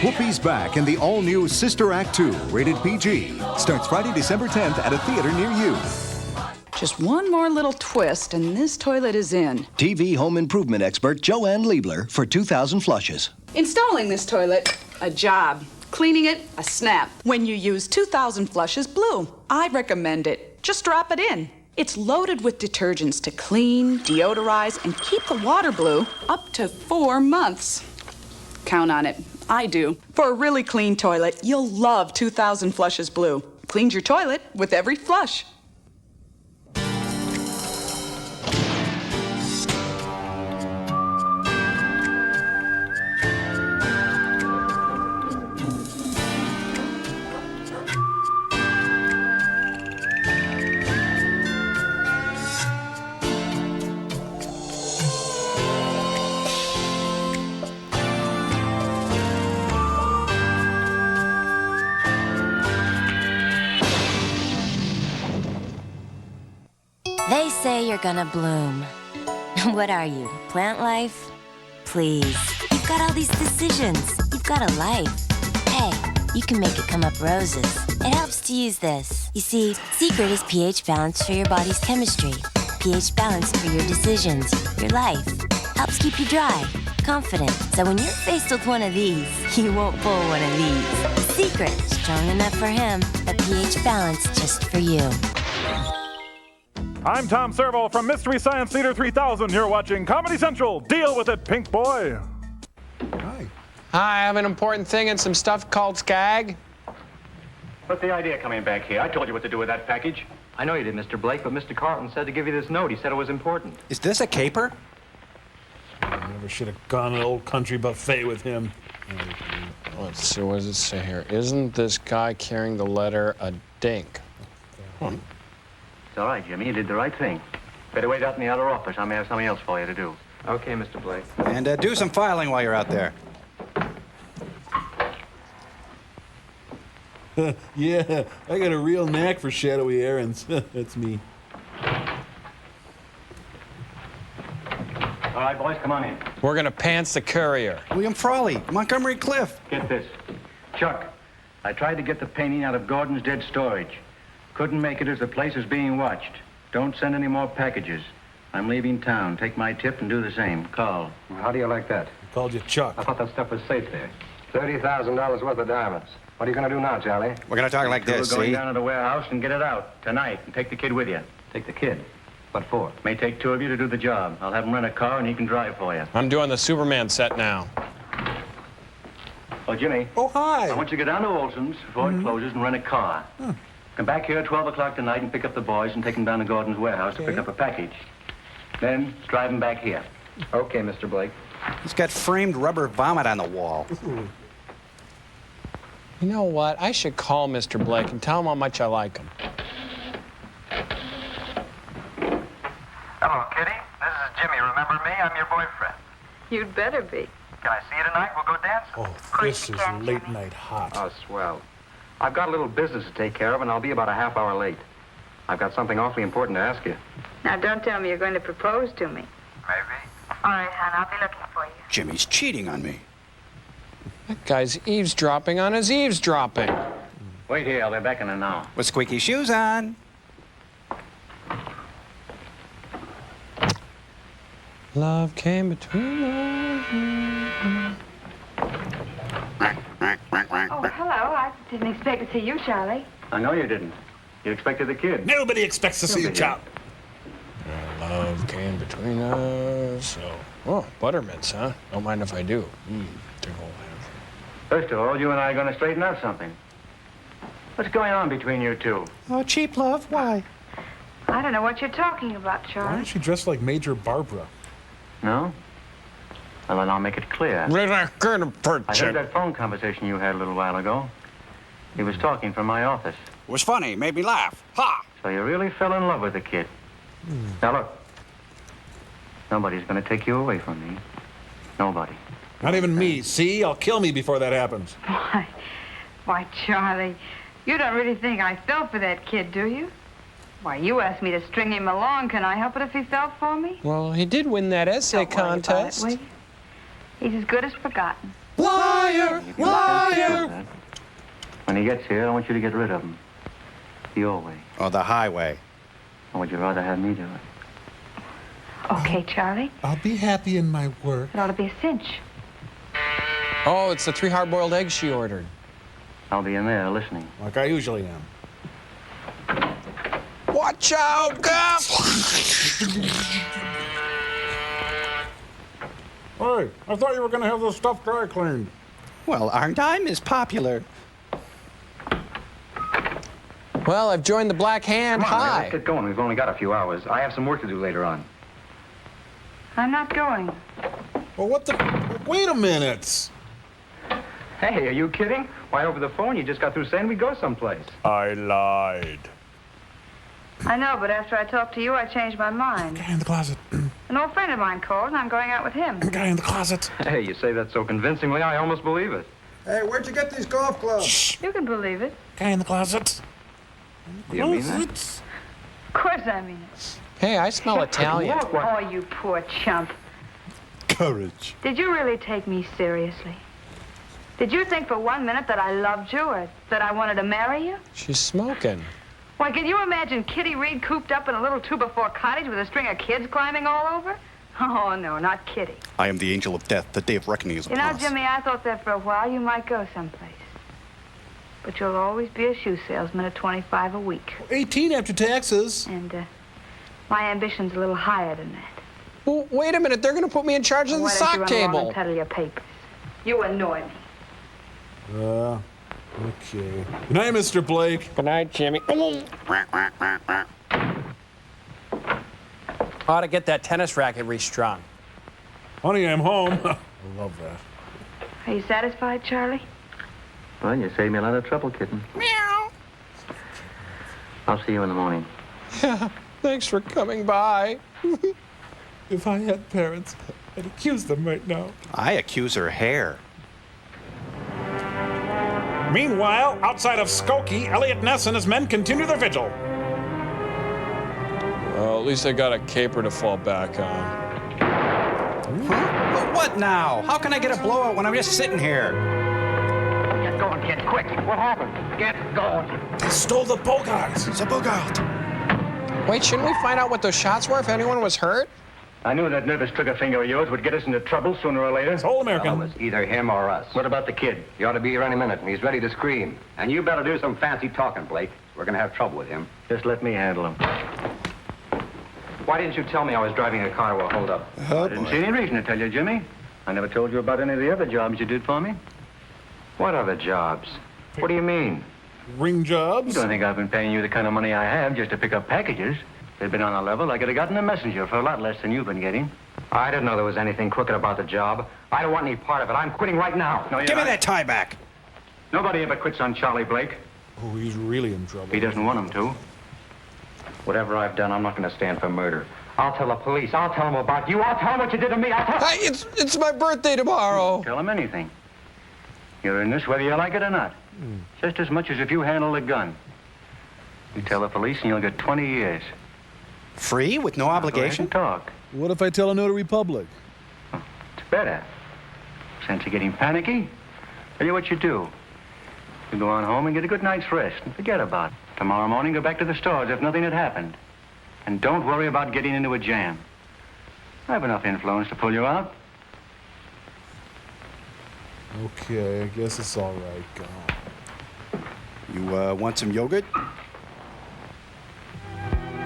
Whoopi's back in the all-new Sister Act 2, rated PG. Starts Friday, December 10th at a theater near you. Just one more little twist, and this toilet is in. TV home improvement expert Joanne Liebler for 2,000 flushes. Installing this toilet, a job. Cleaning it, a snap. When you use 2,000 flushes blue, I recommend it. Just drop it in. It's loaded with detergents to clean, deodorize, and keep the water blue up to 4 months. Count on it. I do. For a really clean toilet, you'll love 2,000 flushes blue. Cleans your toilet with every flush. They say you're gonna bloom. What are you, plant life? Please, you've got all these decisions. You've got a life. Hey, you can make it come up roses. It helps to use this. You see, secret is pH balance for your body's chemistry. pH balance for your decisions, your life. Helps keep you dry, confident. So when you're faced with one of these, you won't pull one of these. Secret, strong enough for him, but pH balance just for you. I'm Tom Servo from Mystery Science Theater 3000. You're watching Comedy Central. Deal with it, pink boy. Hi, I have an important thing and some stuff called Skag. What's the idea coming back here? I told you what to do with that package. I know you did, Mr. Blake, but Mr. Carlton said to give you this note. He said it was important. Is this a caper? I never should have gone to an old country buffet with him. Let's see, what does it say here? Isn't this guy carrying the letter a dink? It's all right, Jimmy. You did the right thing. Better wait out in the other office. I may have something else for you to do. Okay, Mr. Blake. And do some filing while you're out there. Yeah, I got a real knack for shadowy errands. That's me. All right, boys, come on in. We're gonna pants the courier. William Frawley, Montgomery Cliff. Get this. Chuck, I tried to get the painting out of Gordon's dead storage. Couldn't make it as the place is being watched. Don't send any more packages. I'm leaving town. Take my tip and do the same. Carl. Well, how do you like that? I called you Chuck. I thought that stuff was safe there. $30,000 worth of diamonds. What are you going to do now, Charlie? We're going to talk like this, We're going see? down to the warehouse and get it out tonight and take the kid with you. Take the kid. What for? May take 2 of you to do the job. I'll have him rent a car and he can drive for you. I'm doing the Superman set now. Oh, Jimmy. Oh, hi. I want you to go down to Olson's before it closes and rent a car. Come back here at 12 o'clock tonight and pick up the boys and take them down to Gordon's warehouse to pick up a package. Then drive them back here. Okay, Mr. Blake. He's got framed rubber vomit on the wall. You know what? I should call Mr. Blake and tell him how much I like him. Hello, Kitty. This is Jimmy. Remember me? I'm your boyfriend. You'd better be. Can I see you tonight? We'll go dancing. Oh, this is late night hot. Oh, swell. I've got a little business to take care of, and I'll be about a half hour late. I've got something awfully important to ask you. Now, don't tell me you're going to propose to me. Maybe. All right, hon, I'll be looking for you. Jimmy's cheating on me. That guy's eavesdropping on his eavesdropping. Wait here. I'll be back in an hour. With squeaky shoes on. Love came between us. Oh, hello. I didn't expect to see you, Charlie. I know you didn't. You expected the kid. Nobody expects to see you, Chop. Love came between us. Oh, buttermints, huh? Don't mind if I do. First of all, you and I are going to straighten out something. What's going on between you two? Oh, cheap love, why? I don't know what you're talking about, Why Charlie. is she dressed like Major Barbara? No? Well, then I'll make it clear. I heard that phone conversation you had a little while ago. He was talking from my office. It was funny, made me laugh. Ha! So you really fell in love with the kid. Now look, nobody's going to take you away from me. Nobody. Not even me. See? I'll kill me before that happens. Why, Charlie, you don't really think I fell for that kid, do you? Why, you asked me to string him along. Can I help it if he fell for me? Well, he did win that essay contest. Will you? He's as good as forgotten. Liar! Liar! When he gets here, I want you to get rid of him. Your way. Or the highway. Or would you rather have me do it? Okay, Charlie. I'll be happy in my work. It ought to be a cinch. Oh, it's the 3 hard-boiled eggs she ordered. I'll be in there listening. Like I usually am. Watch out, Gaff! Hey, I thought you were going to have the stuff dry cleaned. Well, aren't I, Miss Popular? Well, I've joined the Black Hand. Come on, Hi. let's get going. We've only got a few hours. I have some work to do later on. I'm not going. Well, what the... Wait a minute. Hey, are you kidding? Why, over the phone, you just got through saying we'd go someplace. I lied. I know, but after I talked to you, I changed my mind. Guy in the closet. An old friend of mine called, and I'm going out with him. Guy in the closet. Hey, you say that so convincingly, I almost believe it. Hey, where'd you get these golf clubs? You can believe it. Guy in the closet. Do you mean that? Of course I mean it. Hey, I smell Italian. Oh, you poor chump. Courage. Did you really take me seriously? Did you think for 1 minute that I loved you or that I wanted to marry you? She's smoking. Why, can you imagine Kitty Reed cooped up in a little 2x4 cottage with a string of kids climbing all over? Oh, no, not Kitty. I am the angel of death. The day of reckoning is You know, upon us. Jimmy, I thought that for a while you might go someplace. But you'll always be a shoe salesman at 25 a week. 18 after taxes. And my ambition's a little higher than that. Well, wait a minute. They're going to put me in charge of the Why don't you sock run along table. and peddle your papers? You annoy me. Okay. Good night, Mr. Blake. Good night, Jimmy. Ought to get that tennis racket restrung. Honey, I'm home. I love that. Are you satisfied, Charlie? Well, you saved me a lot of trouble, kitten. Meow. I'll see you in the morning. Yeah, thanks for coming by. If I had parents, I'd accuse them right now. I accuse her hair. Meanwhile, outside of Skokie, Elliot Ness and his men continue their vigil. Well, at least I got a caper to fall back on. Huh? But what now? How can I get a blowout when I'm just sitting here? Get going, kid, quick. What happened? Get going. They stole the Bogart. It's a Bogart. Wait, shouldn't we find out what those shots were if anyone was hurt? I knew that nervous trigger finger of yours would get us into trouble sooner or later. It's all American. Well, it's either him or us. What about the kid? He ought to be here any minute, and he's ready to scream. And you better do some fancy talking, Blake. We're going to have trouble with him. Just let me handle him. Why didn't you tell me I was driving a car to a holdup? I didn't see any reason to tell you, Jimmy. I never told you about any of the other jobs you did for me. What other jobs? What do you mean? Ring jobs? You don't think I've been paying you the kind of money I have just to pick up packages? If they'd been on the level, I could have gotten a messenger for a lot less than you've been getting. I didn't know there was anything crooked about the job. I don't want any part of it. I'm quitting right now. No, Give me that tie back. Nobody ever quits on Charlie Blake. Oh, he's really in trouble. He doesn't want him to. Whatever I've done, I'm not going to stand for murder. I'll tell the police. I'll tell them about you. I'll tell them what you did to me. I'll tell Hey, it's my birthday tomorrow. Tell him anything. You're in this whether you like it or not. Just as much as if you handle a gun. You tell the police and you'll get 20 years. Free with no obligation? Go ahead and talk. What if I tell a notary public? It's better. Since you're getting panicky, tell you what you do. You go on home and get a good night's rest and forget about it. Tomorrow morning, go back to the store as if nothing had happened. And don't worry about getting into a jam. I have enough influence to pull you out. Okay, I guess it's all right. You want some yogurt?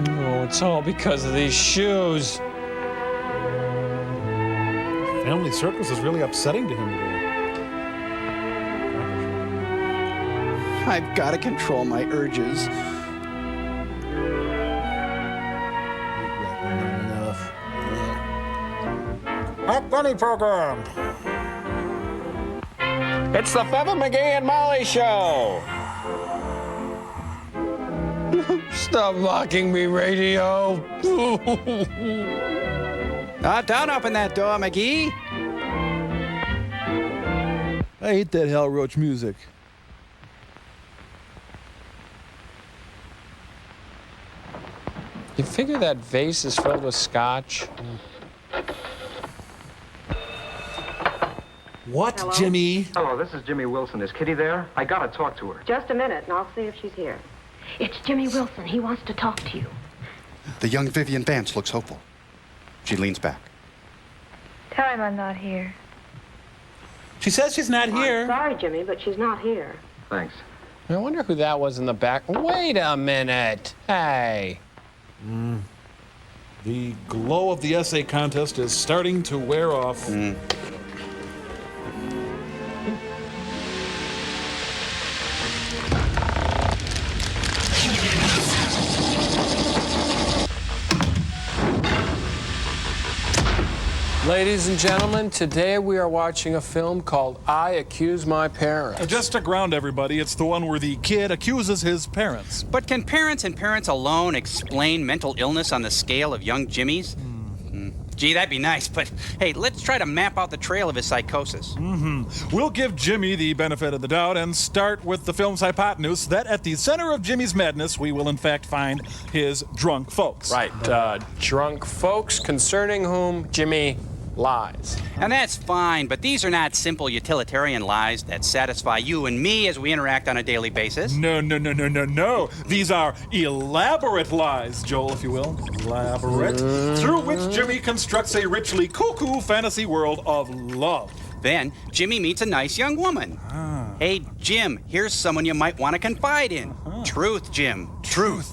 No, it's all because of these shoes. Family circus is really upsetting to him today. I've got to control my urges. Hot Bunny program. It's the Feather McGee and Molly Show. Stop mocking me, radio. Don't open that door, McGee. I hate that Hal Roach music. You figure that vase is filled with scotch? What, Hello? Jimmy? Hello, this is Jimmy Wilson. Is Kitty there? I gotta talk to her. Just a minute, and I'll see if she's here. It's Jimmy Wilson. He wants to talk to you. The young Vivian Vance looks hopeful. She leans back. Tell him I'm not here. She says she's not here. I'm sorry, Jimmy, but she's not here. Thanks. I wonder who that was in the back. Wait a minute. Hey. The glow of the essay contest is starting to wear off. Ladies and gentlemen, today we are watching a film called I Accuse My Parents. Just to ground everybody, it's the one where the kid accuses his parents. But can parents and parents alone explain mental illness on the scale of young Jimmy's? Gee, that'd be nice, but hey, let's try to map out the trail of his psychosis. We'll give Jimmy the benefit of the doubt and start with the film's hypotenuse that at the center of Jimmy's madness, we will in fact find his drunk folks. Right, drunk folks concerning whom Jimmy lies. And that's fine, but these are not simple utilitarian lies that satisfy you and me as we interact on a daily basis. No. These are elaborate lies, Joel, if you will. Elaborate. Through which Jimmy constructs a richly cuckoo fantasy world of love. Then Jimmy meets a nice young woman. Hey, Jim, here's someone you might want to confide in. Truth, Jim. Truth.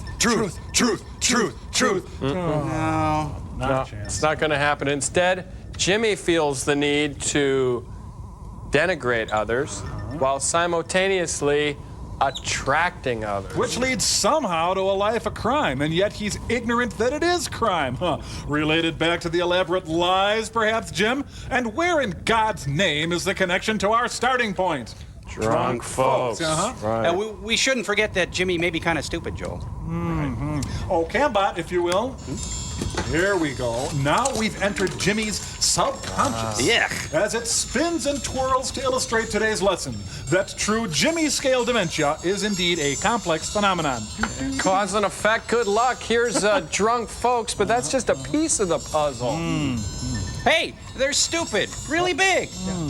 No, It's not going to happen. Instead, Jimmy feels the need to denigrate others while simultaneously attracting others. Which leads somehow to a life of crime, and yet he's ignorant that it is crime. Related back to the elaborate lies, perhaps, Jim? And where in God's name is the connection to our starting point? Drunk folks. Right. And we shouldn't forget that Jimmy may be kind of stupid, Joel. Oh, Cambot, if you will. Here we go. Now we've entered Jimmy's subconscious. As it spins and twirls to illustrate today's lesson that true Jimmy scale dementia is indeed a complex phenomenon. Cause and effect, good luck. Here's drunk folks, but that's just a piece of the puzzle. Hey, they're stupid. Really big.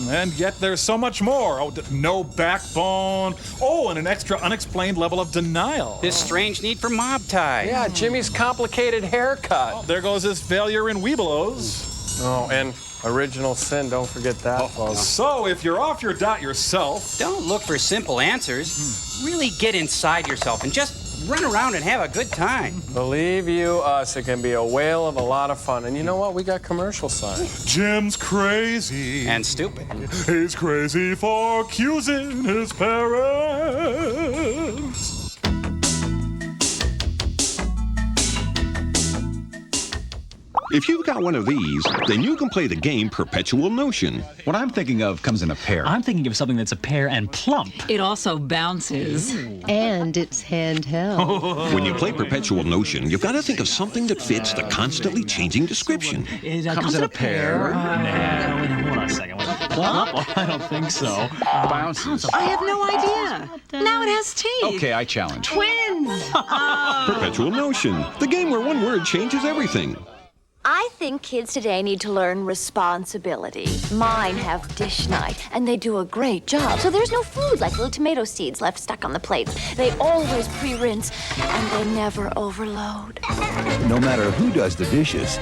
And yet there's so much more. Oh, no backbone. Oh, and an extra unexplained level of denial. His strange need for mob ties. Yeah, Jimmy's complicated haircut. Oh, there goes his failure in Weebelos. Oh, and original sin, don't forget that, folks. So, if you're off your dot yourself... Don't look for simple answers. Really get inside yourself and just run around and have a good time. Believe you us, it can be a whale of a lot of fun. And you know what? We got commercial signs. Jim's crazy. And stupid. He's crazy for accusing his parents. If you've got one of these, then you can play the game Perpetual Notion. What I'm thinking of comes in a pair. I'm thinking of something that's a pair and plump. It also bounces. And it's handheld. When you play Perpetual Notion, you've got to think of something that fits the constantly changing description. It comes in a pair. Hold on a second. Plump? I don't think so. Bounces. I have no idea. Now it has teeth. Okay, I challenge. Twins. Perpetual Notion, the game where one word changes everything. I think kids today need to learn responsibility. Mine have dish night, and they do a great job. So there's no food like little tomato seeds left stuck on the plates. They always pre-rinse, and they never overload. No matter who does the dishes,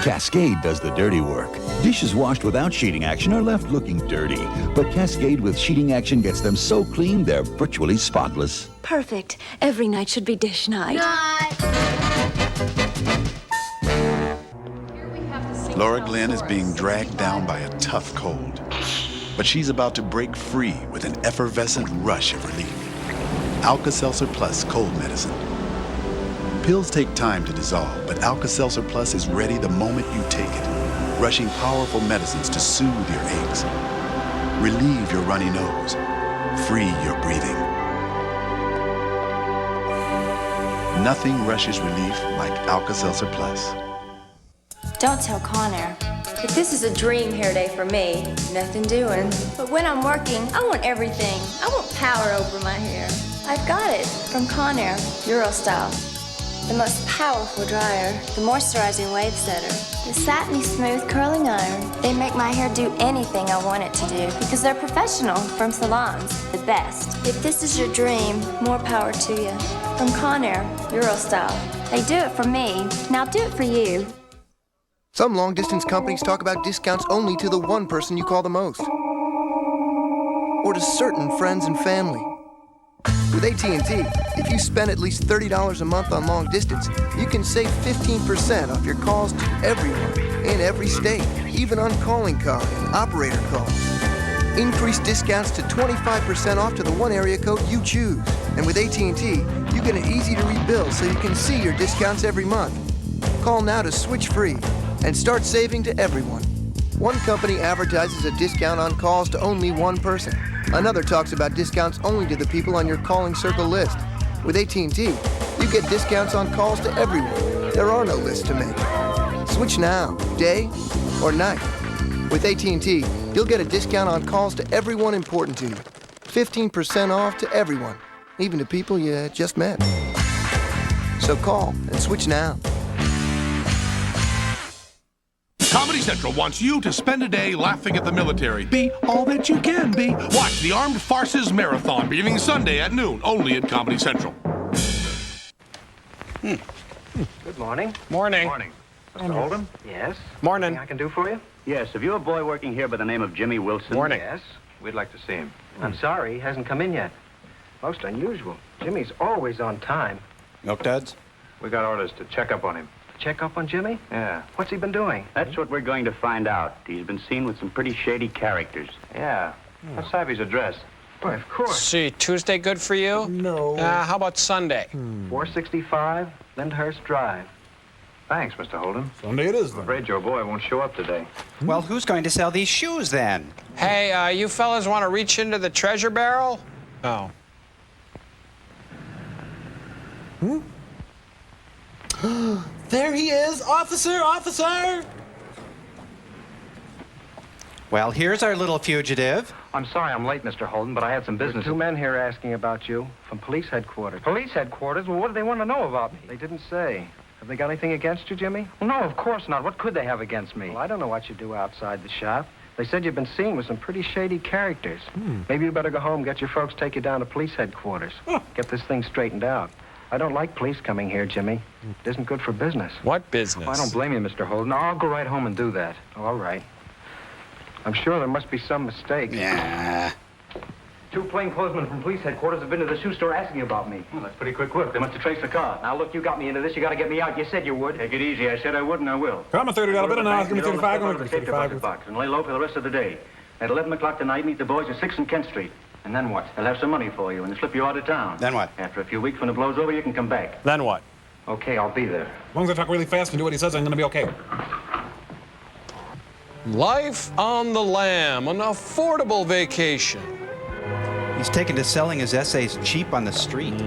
Cascade does the dirty work. Dishes washed without sheeting action are left looking dirty, but Cascade with sheeting action gets them so clean they're virtually spotless. Perfect. Every night should be dish night. Laura Glenn is being dragged down by a tough cold, but she's about to break free with an effervescent rush of relief. Alka-Seltzer Plus cold medicine. Pills take time to dissolve, but Alka-Seltzer Plus is ready the moment you take it, rushing powerful medicines to soothe your aches, relieve your runny nose, free your breathing. Nothing rushes relief like Alka-Seltzer Plus. Don't tell Connor. But this is a dream hair day for me. Nothing doing. But when I'm working, I want everything. I want power over my hair. I've got it from Conair, Eurostyle. The most powerful dryer, the moisturizing wave setter, the satiny smooth curling iron. They make my hair do anything I want it to do because they're professional from salons, the best. If this is your dream, more power to you. From Conair, Eurostyle. They do it for me. Now do it for you. Some long-distance companies talk about discounts only to the one person you call the most, or to certain friends and family. With AT&T, if you spend at least $30 a month on long distance, you can save 15% off your calls to everyone in every state, even on calling car and operator calls. Increase discounts to 25% off to the one area code you choose. And with AT&T, you get an easy-to-read bill so you can see your discounts every month. Call now to switch free and start saving to everyone. One company advertises a discount on calls to only one person. Another talks about discounts only to the people on your calling circle list. With AT&T, you get discounts on calls to everyone. There are no lists to make. Switch now, day or night. With AT&T, you'll get a discount on calls to everyone important to you. 15% off to everyone, even to people you just met. So call and switch now. Comedy Central wants you to spend a day laughing at the military. Be all that you can be. Watch the Armed Farces Marathon beginning Sunday at noon, only at Comedy Central. Good morning. Morning. Morning. Mr. Holden? Yes? Morning. Anything I can do for you? Yes, have you a boy working here by the name of Jimmy Wilson? Morning. Yes. We'd like to see him. I'm sorry, he hasn't come in yet. Most unusual. Jimmy's always on time. Milk Duds? We got orders to check up on him. Check up on Jimmy? Yeah. What's he been doing? That's what we're going to find out. He's been seen with some pretty shady characters. Yeah. Let's have his address. Why, of course. See, Tuesday good for you? No. How about Sunday? 465 Lyndhurst Drive. Thanks, Mr. Holden. Sunday it is, then. I'm afraid your boy won't show up today. Well, who's going to sell these shoes then? Hey, you fellas want to reach into the treasure barrel? Oh. There he is, officer, officer! Well, here's our little fugitive. I'm sorry I'm late, Mr. Holden, but I had some business. Two men here asking about you from police headquarters. Police headquarters? Well, what do they want to know about me? They didn't say. Have they got anything against you, Jimmy? Well, no, of course not. What could they have against me? Well, I don't know what you do outside the shop. They said you've been seen with some pretty shady characters. Maybe you better go home, get your folks, take you down to police headquarters. Get this thing straightened out. I don't like police coming here, Jimmy. It isn't good for business. What business? Well, I don't blame you, Mr. Holden. I'll go right home and do that. All right. I'm sure there must be some mistake. Yeah. 2 plainclothesmen from police headquarters have been to the shoe store asking about me. Well, that's pretty quick work. They must have traced the car. Now, look, you got me into this. You got to get me out. You said you would. Take it easy. I said I would, and I will. Come on, $30 bill now. Give me 35. I'm going to 35 box and lay low for the rest of the day. At 11 o'clock tonight, meet the boys at 6th and Kent Street. And then what? They'll have some money for you, and they'll slip you out of town. Then what? After a few weeks, when it blows over, you can come back. Then what? Okay, I'll be there. As long as I talk really fast and do what he says, I'm going to be okay. Life on the lam, an affordable vacation. He's taken to selling his essays cheap on the street.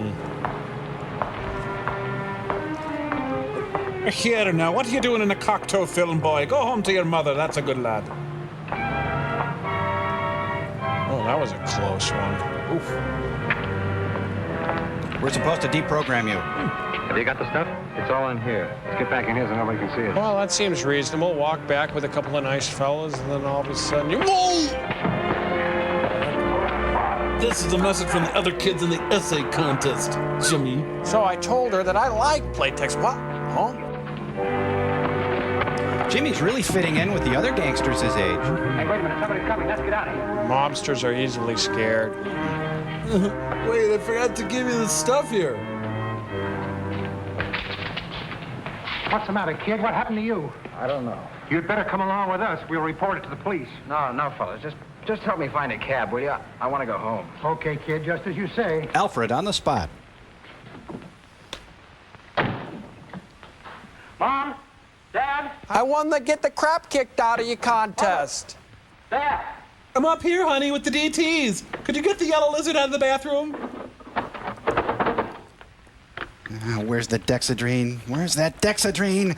Here now, what are you doing in a cocktail film, boy? Go home to your mother. That's a good lad. Oh, that was a close one. Oof. We're supposed to deprogram you. Have you got the stuff? It's all in here. Let's get back in here so nobody can see it. Well, that seems reasonable. Walk back with a couple of nice fellas, and then all of a sudden you... Whoa! This is a message from the other kids in the essay contest, Jimmy. So I told her that I like playtext. What? Huh? Jimmy's really fitting in with the other gangsters his age. Hey, wait a minute. Somebody's coming. Let's get out of here. Mobsters are easily scared. Wait, I forgot to give you the stuff here. What's the matter, kid? What happened to you? I don't know. You'd better come along with us. We'll report it to the police. No, fellas. Just help me find a cab, will you? I want to go home. Okay, kid, just as you say. Alfred on the spot. Mom? Dad? I won the get the crap kicked out of you contest. Dad? I'm up here, honey, with the DTs. Could you get the yellow lizard out of the bathroom? Where's the Dexedrine? Where's that Dexedrine?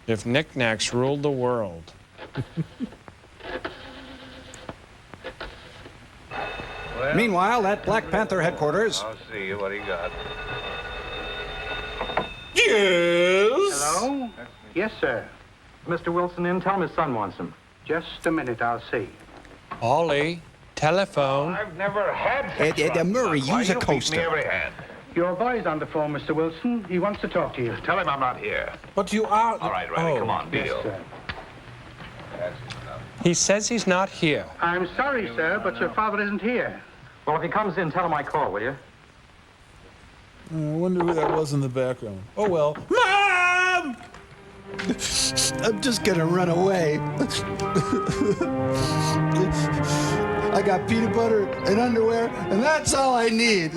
If knickknacks ruled the world. Well, Meanwhile, at Black Panther headquarters. I'll see you. What do you got? Yes? Hello? Yes, sir. Mr. Wilson in? Tell him his son wants him. Just a minute, I'll see. Ollie, telephone. I've never had Murray, use a coaster. Your boy's on the phone, Mr. Wilson. He wants to talk to you. Tell him I'm not here. But you are... All right, Riley, come on, deal. Yes, sir. He says he's not here. I'm sorry, sir, but your father isn't here. Well, if he comes in, tell him I call, will you? I wonder who that was in the background. Oh, well. Mom! I'm just gonna run away. I got peanut butter and underwear, and that's all I need.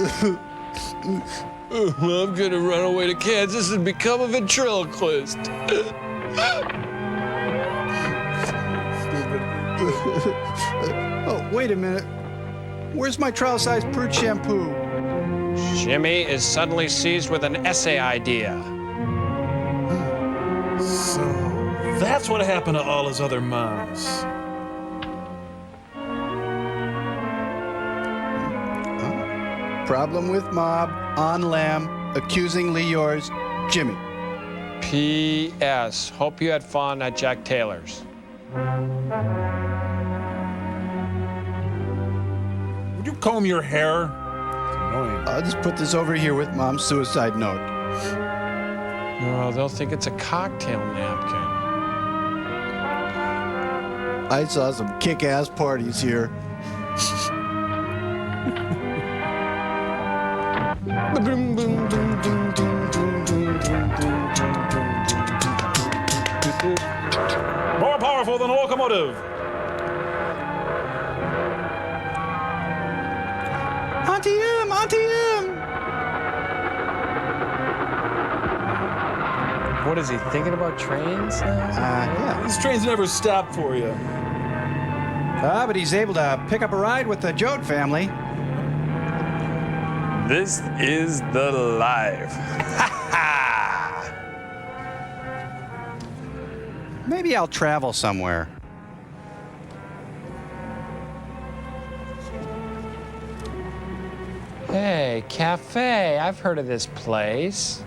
I'm gonna run away to Kansas and become a ventriloquist. Oh, wait a minute. Where's my trial-size prude shampoo? Jimmy is suddenly seized with an essay idea. So, that's what happened to all his other moms. Problem with mob, on lam, accusingly yours, Jimmy. P.S. Hope you had fun at Jack Taylor's. Would you comb your hair? I'll just put this over here with Mom's suicide note. Oh, they'll think it's a cocktail napkin. I saw some kick-ass parties here. More powerful than a locomotive. Auntie M! Auntie M! What is he thinking about trains now? Yeah. These trains never stop for you. But he's able to pick up a ride with the Joad family. This is the life. Maybe I'll travel somewhere. Hey, cafe. I've heard of this place.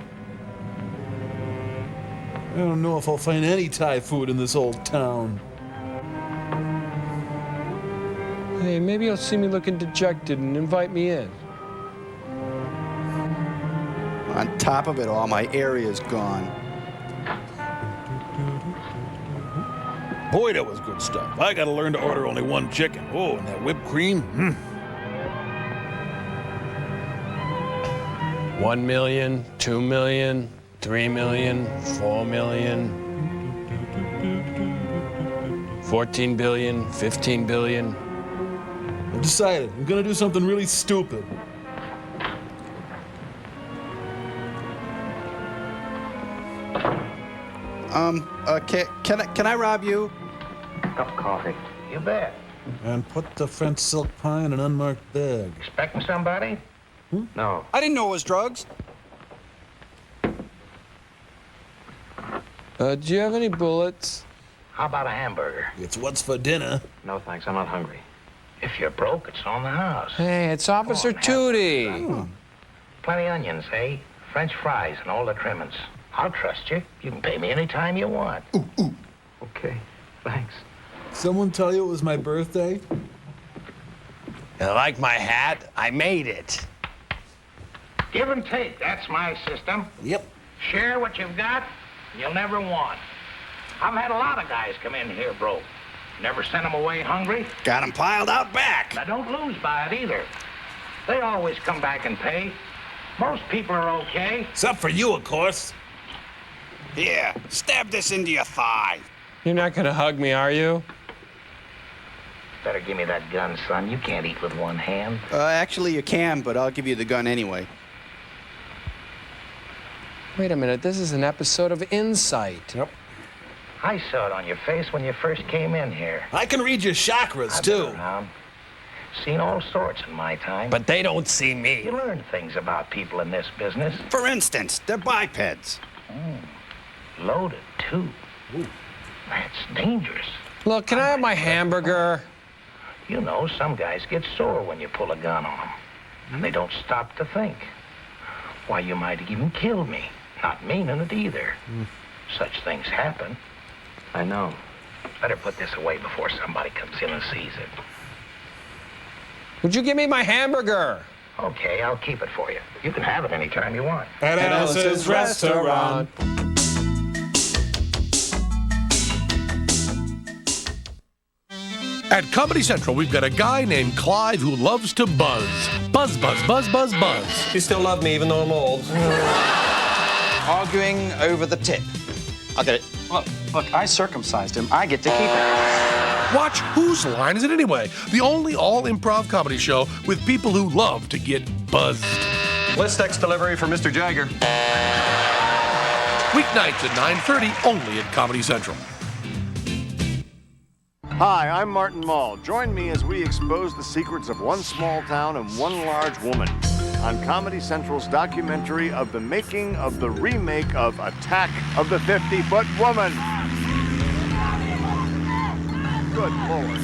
I don't know if I'll find any Thai food in this old town. Hey, maybe you'll see me looking dejected and invite me in. On top of it all, my area's gone. Boy, that was good stuff. I gotta learn to order only one chicken. Oh, and that whipped cream. 1 million, 2 million, 3 million, 4 million, 14 billion, 15 billion. I've decided. I'm gonna do something really stupid. Can I rob you? Cup of coffee. You bet. And put the French silk pie in an unmarked bag. Expecting somebody? No. I didn't know it was drugs. Do you have any bullets? How about a hamburger? It's what's for dinner. No, thanks. I'm not hungry. If you're broke, it's on the house. Hey, it's Officer Tootie. Plenty onions, eh? French fries and all the trimmings. I'll trust you. You can pay me any time you want. Ooh. Okay, thanks. Someone tell you it was my birthday? You like my hat? I made it. Give and take, that's my system. Yep. Share what you've got, and you'll never want. I've had a lot of guys come in here broke. Never sent them away hungry. Got them piled out back. Now, don't lose by it either. They always come back and pay. Most people are okay. Except for you, of course. Here, stab this into your thigh. You're not gonna hug me, are you? Better give me that gun, son. You can't eat with one hand. Actually, you can, but I'll give you the gun anyway. Wait a minute, this is an episode of Insight. Yep. I saw it on your face when you first came in here. I can read your chakras, I've too. been around. Seen all sorts in my time. But they don't see me. You learn things about people in this business. For instance, they're bipeds. Loaded, too. Ooh. That's dangerous. Look, can I have my hamburger? You know, some guys get sore when you pull a gun on them. And they don't stop to think. Why, you might even kill me. Not meaning it either. Such things happen. I know. Better put this away before somebody comes in and sees it. Would you give me my hamburger? Okay, I'll keep it for you. You can have it anytime you want. At Alice's Restaurant. At Comedy Central, we've got a guy named Clive who loves to buzz. Buzz, buzz, buzz, buzz, buzz. You still love me even though I'm old. Arguing over the tip. I'll get it. Look, I circumcised him. I get to keep it. Watch Whose Line Is It Anyway? The only all-improv comedy show with people who love to get buzzed. List X delivery for Mr. Jagger. Weeknights at 9:30, only at Comedy Central. Hi, I'm Martin Mull. Join me as we expose the secrets of one small town and one large woman on Comedy Central's documentary of the making of the remake of Attack of the 50-Foot Woman. Good Lord.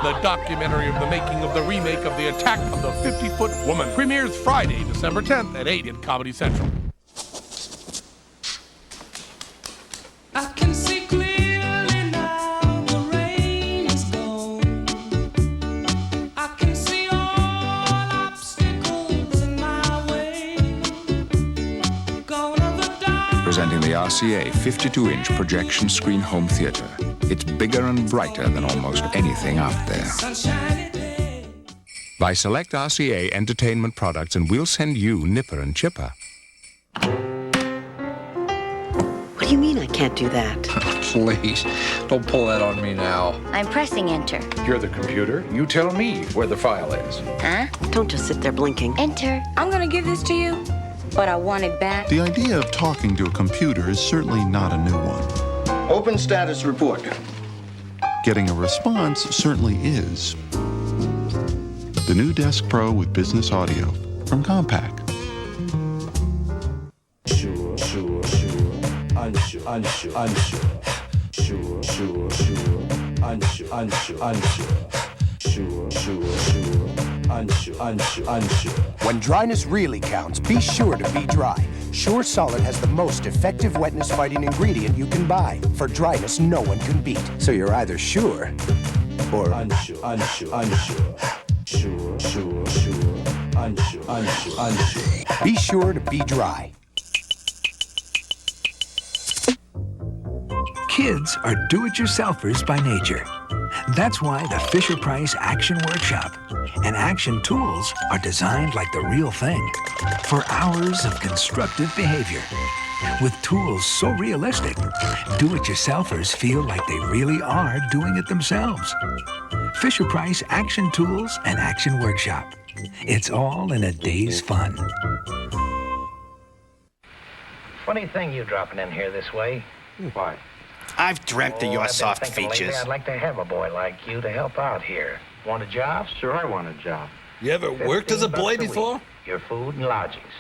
The documentary of the making of the remake of the Attack of the 50-Foot Woman premieres Friday, December 10th at 8 at Comedy Central. I can see clearly now the rain is gone. I can see all obstacles in my way. Gone are the dark. Presenting the RCA 52-inch projection screen home theater. It's bigger and brighter than almost anything out there. Buy select RCA entertainment products and we'll send you Nipper and Chipper. What do you mean I can't do that? Please, don't pull that on me now. I'm pressing enter. You're the computer. You tell me where the file is. Huh? Don't just sit there blinking. Enter. I'm gonna give this to you, but I want it back. The idea of talking to a computer is certainly not a new one. Open status report. Getting a response certainly is. The new Desk Pro with business audio from Compaq. Sure. Unsure. Sure. Unsure. Sure. unsure. When dryness really counts, be sure to be dry. Sure Solid has the most effective wetness-fighting ingredient you can buy. For dryness no one can beat. So you're either sure or unsure. Sure, unsure. Be sure to be dry. Kids are do-it-yourselfers by nature. That's why the Fisher-Price Action Workshop and Action Tools are designed like the real thing for hours of constructive behavior. With tools so realistic, do-it-yourselfers feel like they really are doing it themselves. Fisher-Price Action Tools and Action Workshop. It's all in a day's fun. Funny thing you dropping in here this way. Why? I've dreamt of your soft features. Lately, I'd like to have a boy like you to help out here. Want a job? Sure, I want a job. You ever worked as a boy $15 before? week, your food and lodgings.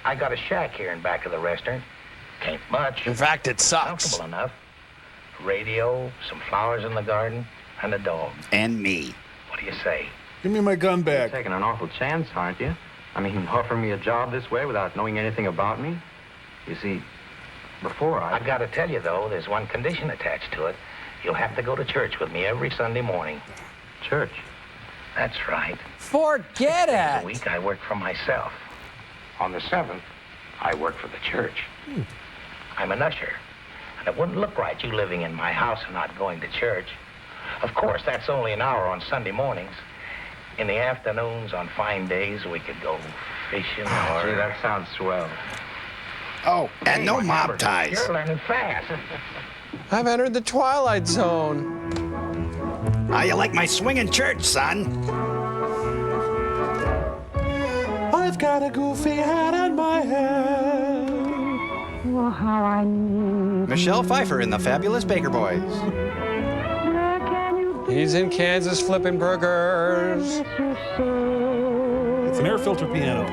I got a shack here in back of the restaurant. Can't much. In fact, it sucks. Comfortable enough. Radio, some flowers in the garden, and a dog. And me. What do you say? Give me my gun back. You're taking an awful chance, aren't you? I mean, offering me a job this way without knowing anything about me? You see, before I've got to tell you, though, there's one condition attached to it. You'll have to go to church with me every Sunday morning. Church? That's right. Forget The it. week I work for myself. On the 7th, I work for the church. I'm an usher. And it wouldn't look right you living in my house and not going to church. Of course, that's only an hour on Sunday mornings. In the afternoons, on fine days, we could go fishing or... Gee, that sounds swell. Oh, and no mob ties. You're learning fast. I've entered the twilight zone. How you like my swinging church, son? I've got a goofy hat on my head. Well, how I need Michelle Pfeiffer in The Fabulous Baker Boys. He's in Kansas flipping burgers. It's an air filter piano.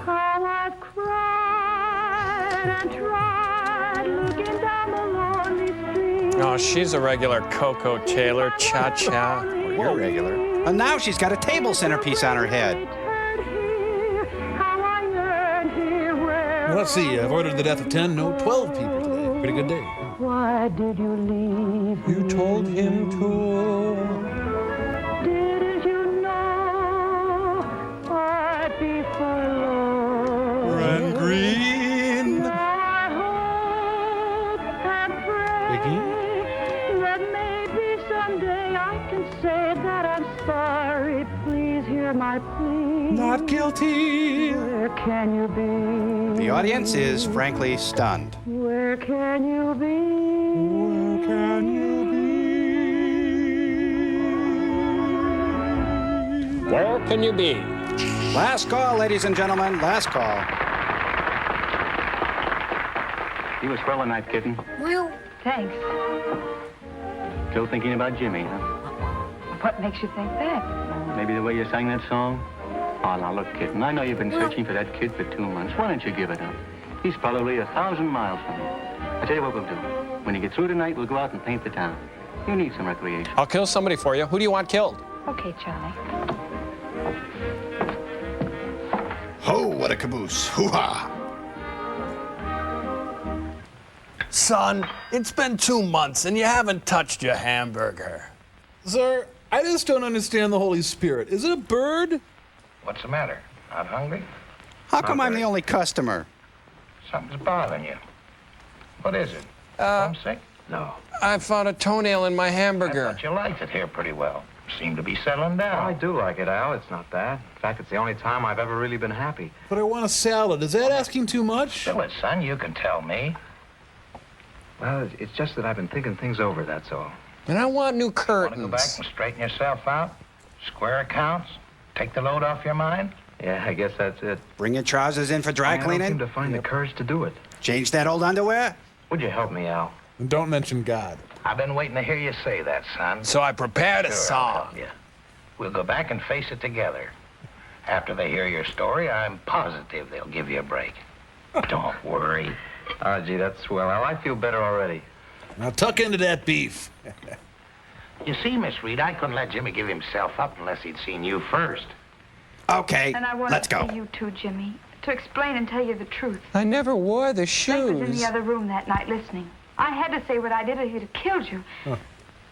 how I've cried and tried looking down the lonely street. Oh, she's a regular Coco Taylor cha-cha. You're regular. And now she's got a table centerpiece on her head. Well, let's see. I've ordered the death of 10, no, 12 people today. Pretty good day. Why did you leave? You told him to. Didn't you know I'd be forlorn? Red green. Now I hope and pray that maybe someday I can say that I'm sorry. Please hear my plea. Not guilty. Where can you be? The audience is frankly stunned. Where can you be? Where can you be? Where can you be? Last call, ladies and gentlemen. Last call. You was swell tonight, kitten. Well, thanks. Still thinking about Jimmy, huh? What makes you think that? Maybe the way you sang that song? Oh, now look, kitten, I know you've been searching for that kid for 2 months. Why don't you give it up? He's probably 1,000 miles from you. I tell you what we'll do. When you get through tonight, we'll go out and paint the town. You need some recreation. I'll kill somebody for you. Who do you want killed? Okay, Charlie. Ho, what a caboose. Hoo-ha. Son, it's been 2 months and you haven't touched your hamburger. Sir, I just don't understand the Holy Spirit. Is it a bird? What's the matter? Not hungry? How come I'm the only customer? Something's bothering you. What is it? Homesick? No. I found a toenail in my hamburger. I thought you liked it here pretty well. Seem to be settling down. I do like it, Al. It's not bad. In fact, it's the only time I've ever really been happy. But I want a salad. Is that asking too much? Fill it, son. You can tell me. Well, it's just that I've been thinking things over, that's all. And I want new curtains. Want to go back and straighten yourself out? Square accounts? Take the load off your mind? Yeah, I guess that's it. Bring your trousers in for dry I don't cleaning? seem to find the courage to do it. Change that old underwear? Would you help me, Al? And don't mention God. I've been waiting to hear you say that, son. So I prepared a Sure, I'll song. help you. We'll go back and face it together. After they hear your story, I'm positive they'll give you a break. Don't worry. Oh, gee, that's swell, Al. I feel better already. Now tuck into that beef. You see, Miss Reed, I couldn't let Jimmy give himself up unless he'd seen you first. Okay, And I want let's to go. see you too, Jimmy, to explain and tell you the truth. I never wore the Blake was in shoes. the other room that night listening. I had to say what I did or he'd have killed you. Huh.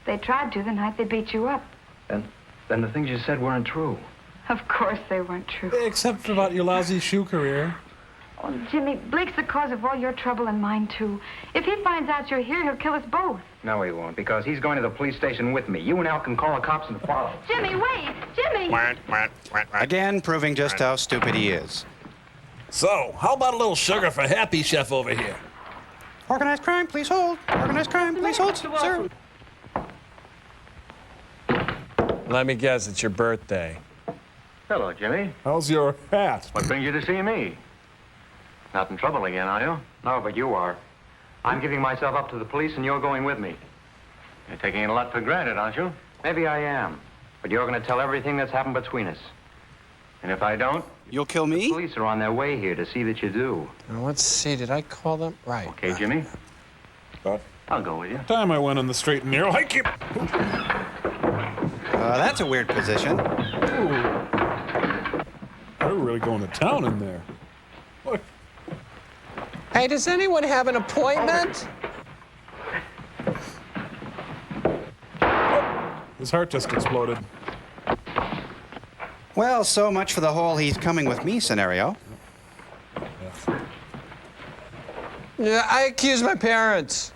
They tried to the night they beat you up. And then the things you said weren't true. Of course they weren't true. Except for about your lousy shoe career. Oh, Jimmy, Blake's the cause of all your trouble and mine, too. If he finds out you're here, he'll kill us both. No, he won't, because he's going to the police station with me. You and Al can call the cops and follow. Jimmy, wait! Jimmy! Again, proving just how stupid he is. So, how about a little sugar for Happy Chef over here? Organized crime, please hold. Organized crime, please hold, sir. Let me guess, it's your birthday. Hello, Jimmy. How's your hat? What brings you to see me? Not in trouble again, are you? No, but you are. I'm giving myself up to the police, and you're going with me. You're taking it a lot for granted, aren't you? Maybe I am. But you're going to tell everything that's happened between us. And if I don't? You'll kill me? The police are on their way here to see that you do. Now, let's see, did I call them? Right. Okay, Jimmy. I'll go with you. Time I went on the straight and narrow. I keep... That's a weird position. They're really going to town in there. Look. Hey, does anyone have an appointment? His heart just exploded. Well, so much for the whole he's coming with me scenario. Yeah, I accuse my parents.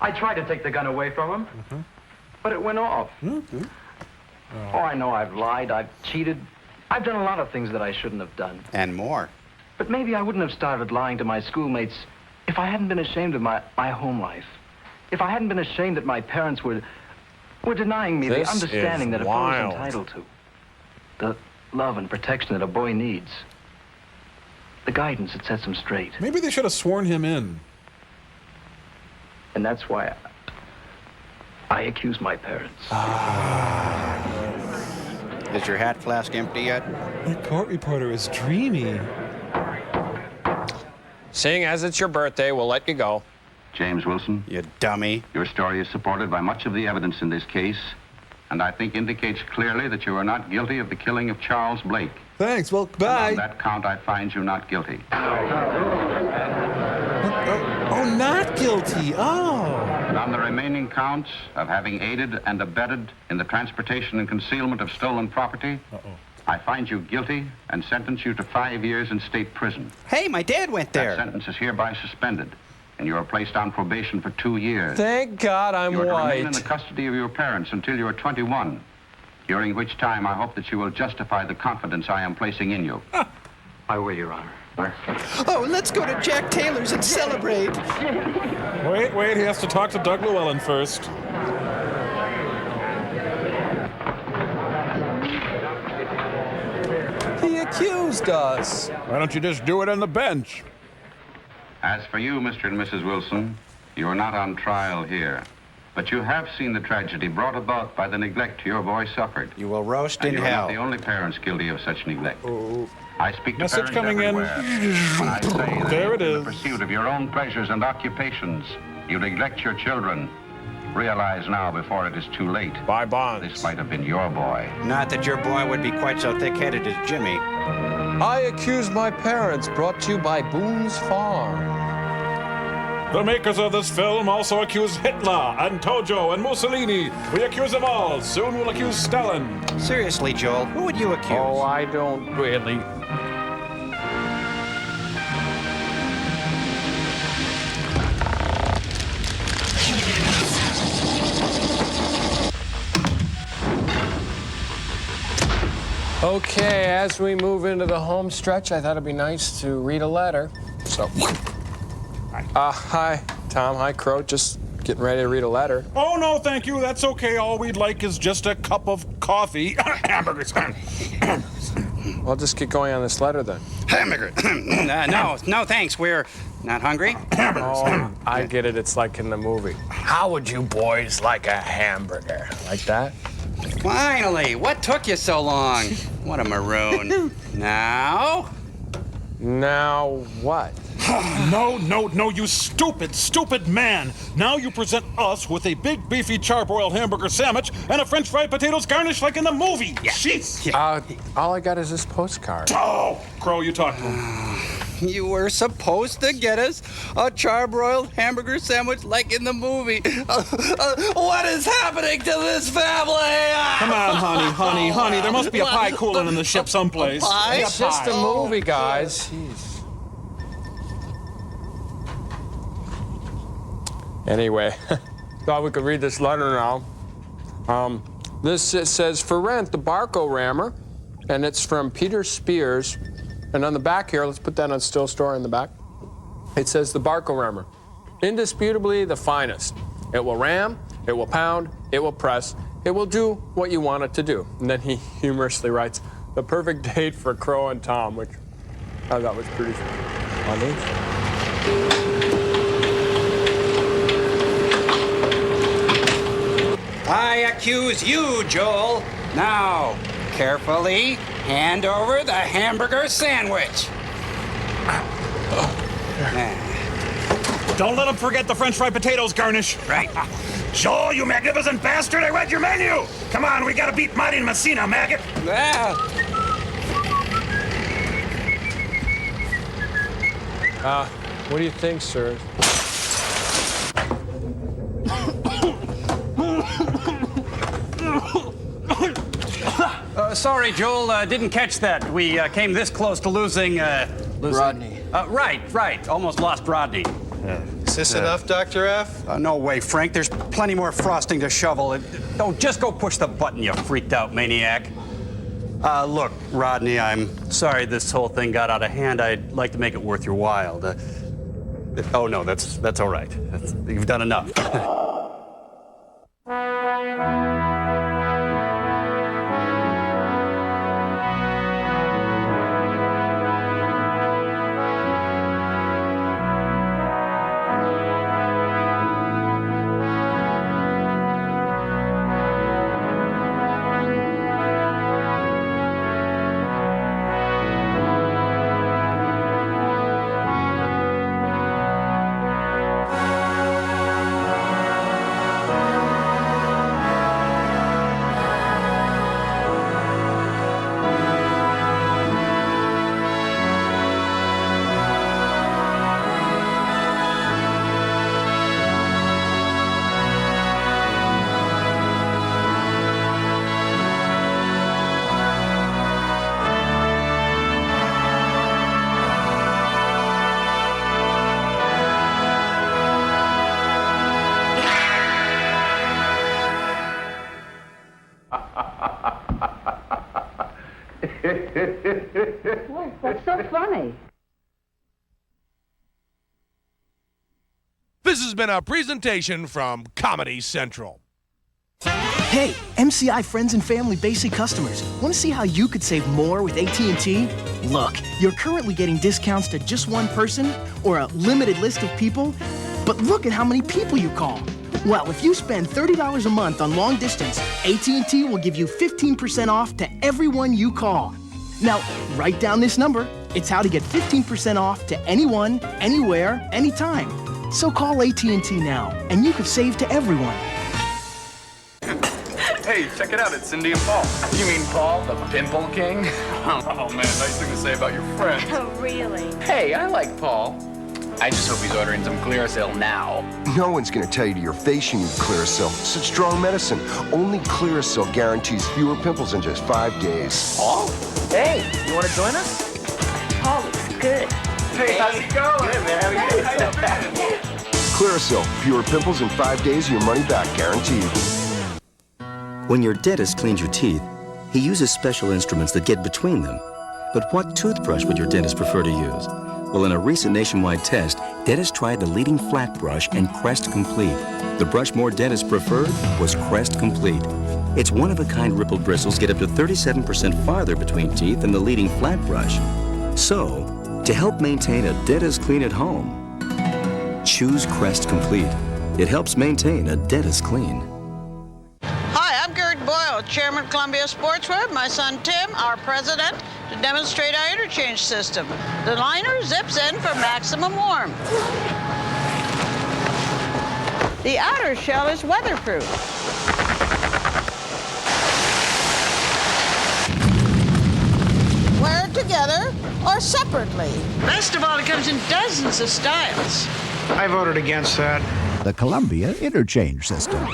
I tried to take the gun away from him, but it went off. Oh, I know I've lied, I've cheated. I've done a lot of things that I shouldn't have done. And more. But maybe I wouldn't have started lying to my schoolmates if I hadn't been ashamed of my home life. If I hadn't been ashamed that my parents were denying me the understanding that a boy is entitled to. The love and protection that a boy needs. The guidance that sets him straight. Maybe they should have sworn him in. And that's why I accuse my parents. Is your hat flask empty yet? The court reporter is dreamy. Seeing as it's your birthday, we'll let you go. James Wilson. You dummy. Your story is supported by much of the evidence in this case, and I think indicates clearly that you are not guilty of the killing of Charles Blake. Thanks, well, bye. And on that count, I find you not guilty. Oh, not guilty. Oh. And on the remaining counts of having aided and abetted in the transportation and concealment of stolen property, I find you guilty and sentence you to 5 years in state prison. Hey, my dad went there. That sentence is hereby suspended, and you are placed on probation for 2 years. Thank God I'm You are to remain in white. the custody of your parents until you are 21, during which time I hope that you will justify the confidence I am placing in you. I will, Your Honor. Oh, let's go to Jack Taylor's and celebrate. Wait, he has to talk to Doug Llewellyn first. He accused us. Why don't you just do it on the bench? As for you, Mr. and Mrs. Wilson, you are not on trial here. But you have seen the tragedy brought about by the neglect your boy suffered. You will roast and in you are hell. not the only parents guilty of such neglect. I speak to Message parents coming in. everywhere when I say that There it in is. the pursuit of your own pleasures and occupations, you neglect your children. Realize now before it is too late. Buy bonds. This might have been your boy. Not that your boy would be quite so thick-headed as Jimmy. I accuse my parents, brought to you by Boone's Farm. The makers of this film also accuse Hitler and Tojo and Mussolini. We accuse them all. Soon we'll accuse Stalin. Seriously, Joel, who would you accuse? Oh, I don't really. Okay, as we move into the home stretch, I thought it'd be nice to read a letter. So, hi, Tom. Hi, Crow. Just getting ready to read a letter. Oh, no, thank you. That's okay. All we'd like is just a cup of coffee. Hamburgers. Well, just get going on this letter then. Hamburger. No, thanks. We're not hungry. Oh, I get it. It's like in the movie. How would you boys like a hamburger? Like that? Finally, what took you so long? What a maroon. Now what? No, you stupid man. Now you present us with a big, beefy, charbroiled hamburger sandwich and a French fried potatoes garnished like in the movie. Jeez. All I got is this postcard. Oh, Crow, you talk to him. You were supposed to get us a charbroiled hamburger sandwich like in the movie. What is happening to this family? Come on, honey. There must be a pie cooling in the ship someplace. Pie? It's just a movie, guys. Jeez. Anyway, thought we could read this letter now. This says, for rent, the Barco Rammer, and it's from Peter Spears. And on the back here, let's put that on still story in the back. It says the Barco Rammer, indisputably the finest. It will ram, it will pound, it will press, it will do what you want it to do. And then he humorously writes, the perfect date for Crow and Tom, which I thought was pretty funny. I accuse you, Joel. Now, carefully hand over the hamburger sandwich. Don't let him forget the French fried potatoes garnish. Right. Joel, you magnificent bastard, I read your menu. Come on, we gotta beat Marty and Messina, maggot. What do you think, sir? Sorry, Joel, didn't catch that. We came this close to losing... Rodney. Right. Almost lost Rodney. Is this enough, Dr. F? No way, Frank. There's plenty more frosting to shovel. Just go push the button, you freaked out maniac. Look, Rodney, I'm sorry this whole thing got out of hand. I'd like to make it worth your while. Oh, no, that's all right. You've done enough. What's so funny? This has been a presentation from Comedy Central. Hey, MCI friends and family basic customers, want to see how you could save more with AT&T? Look, you're currently getting discounts to just one person or a limited list of people, but look at how many people you call. Well, if you spend $30 a month on long distance, AT&T will give you 15% off to everyone you call. Now, write down this number. It's how to get 15% off to anyone, anywhere, anytime. So call AT&T now, and you could save to everyone. Hey, check it out, it's Cindy and Paul. You mean Paul, the Pimple King? Oh man, nice thing to say about your friend. Oh, really? Hey, I like Paul. I just hope he's ordering some Clearasil now. No one's gonna tell you to your face you need Clearasil. It's such strong medicine. Only Clearasil guarantees fewer pimples in just 5 days. Paul? Hey, you wanna join us? Paul looks good. Hey, how's it going? Good, man. How you doing? Clearasil, fewer pimples in 5 days, your money back guaranteed. When your dentist cleans your teeth, he uses special instruments that get between them. But what toothbrush would your dentist prefer to use? Well, in a recent nationwide test, dentists tried the leading flat brush and Crest Complete. The brush more dentists preferred was Crest Complete. Its one-of-a-kind rippled bristles get up to 37% farther between teeth than the leading flat brush. So, to help maintain a dentist clean at home, choose Crest Complete. It helps maintain a dentist clean. Hi, I'm Gerd Boyle, Chairman of Columbia Sportswear. My son Tim, our president, to demonstrate our interchange system. The liner zips in for maximum warmth. The outer shell is weatherproof. Wear it together or separately. Best of all, it comes in dozens of styles. I voted against that. The Columbia Interchange System.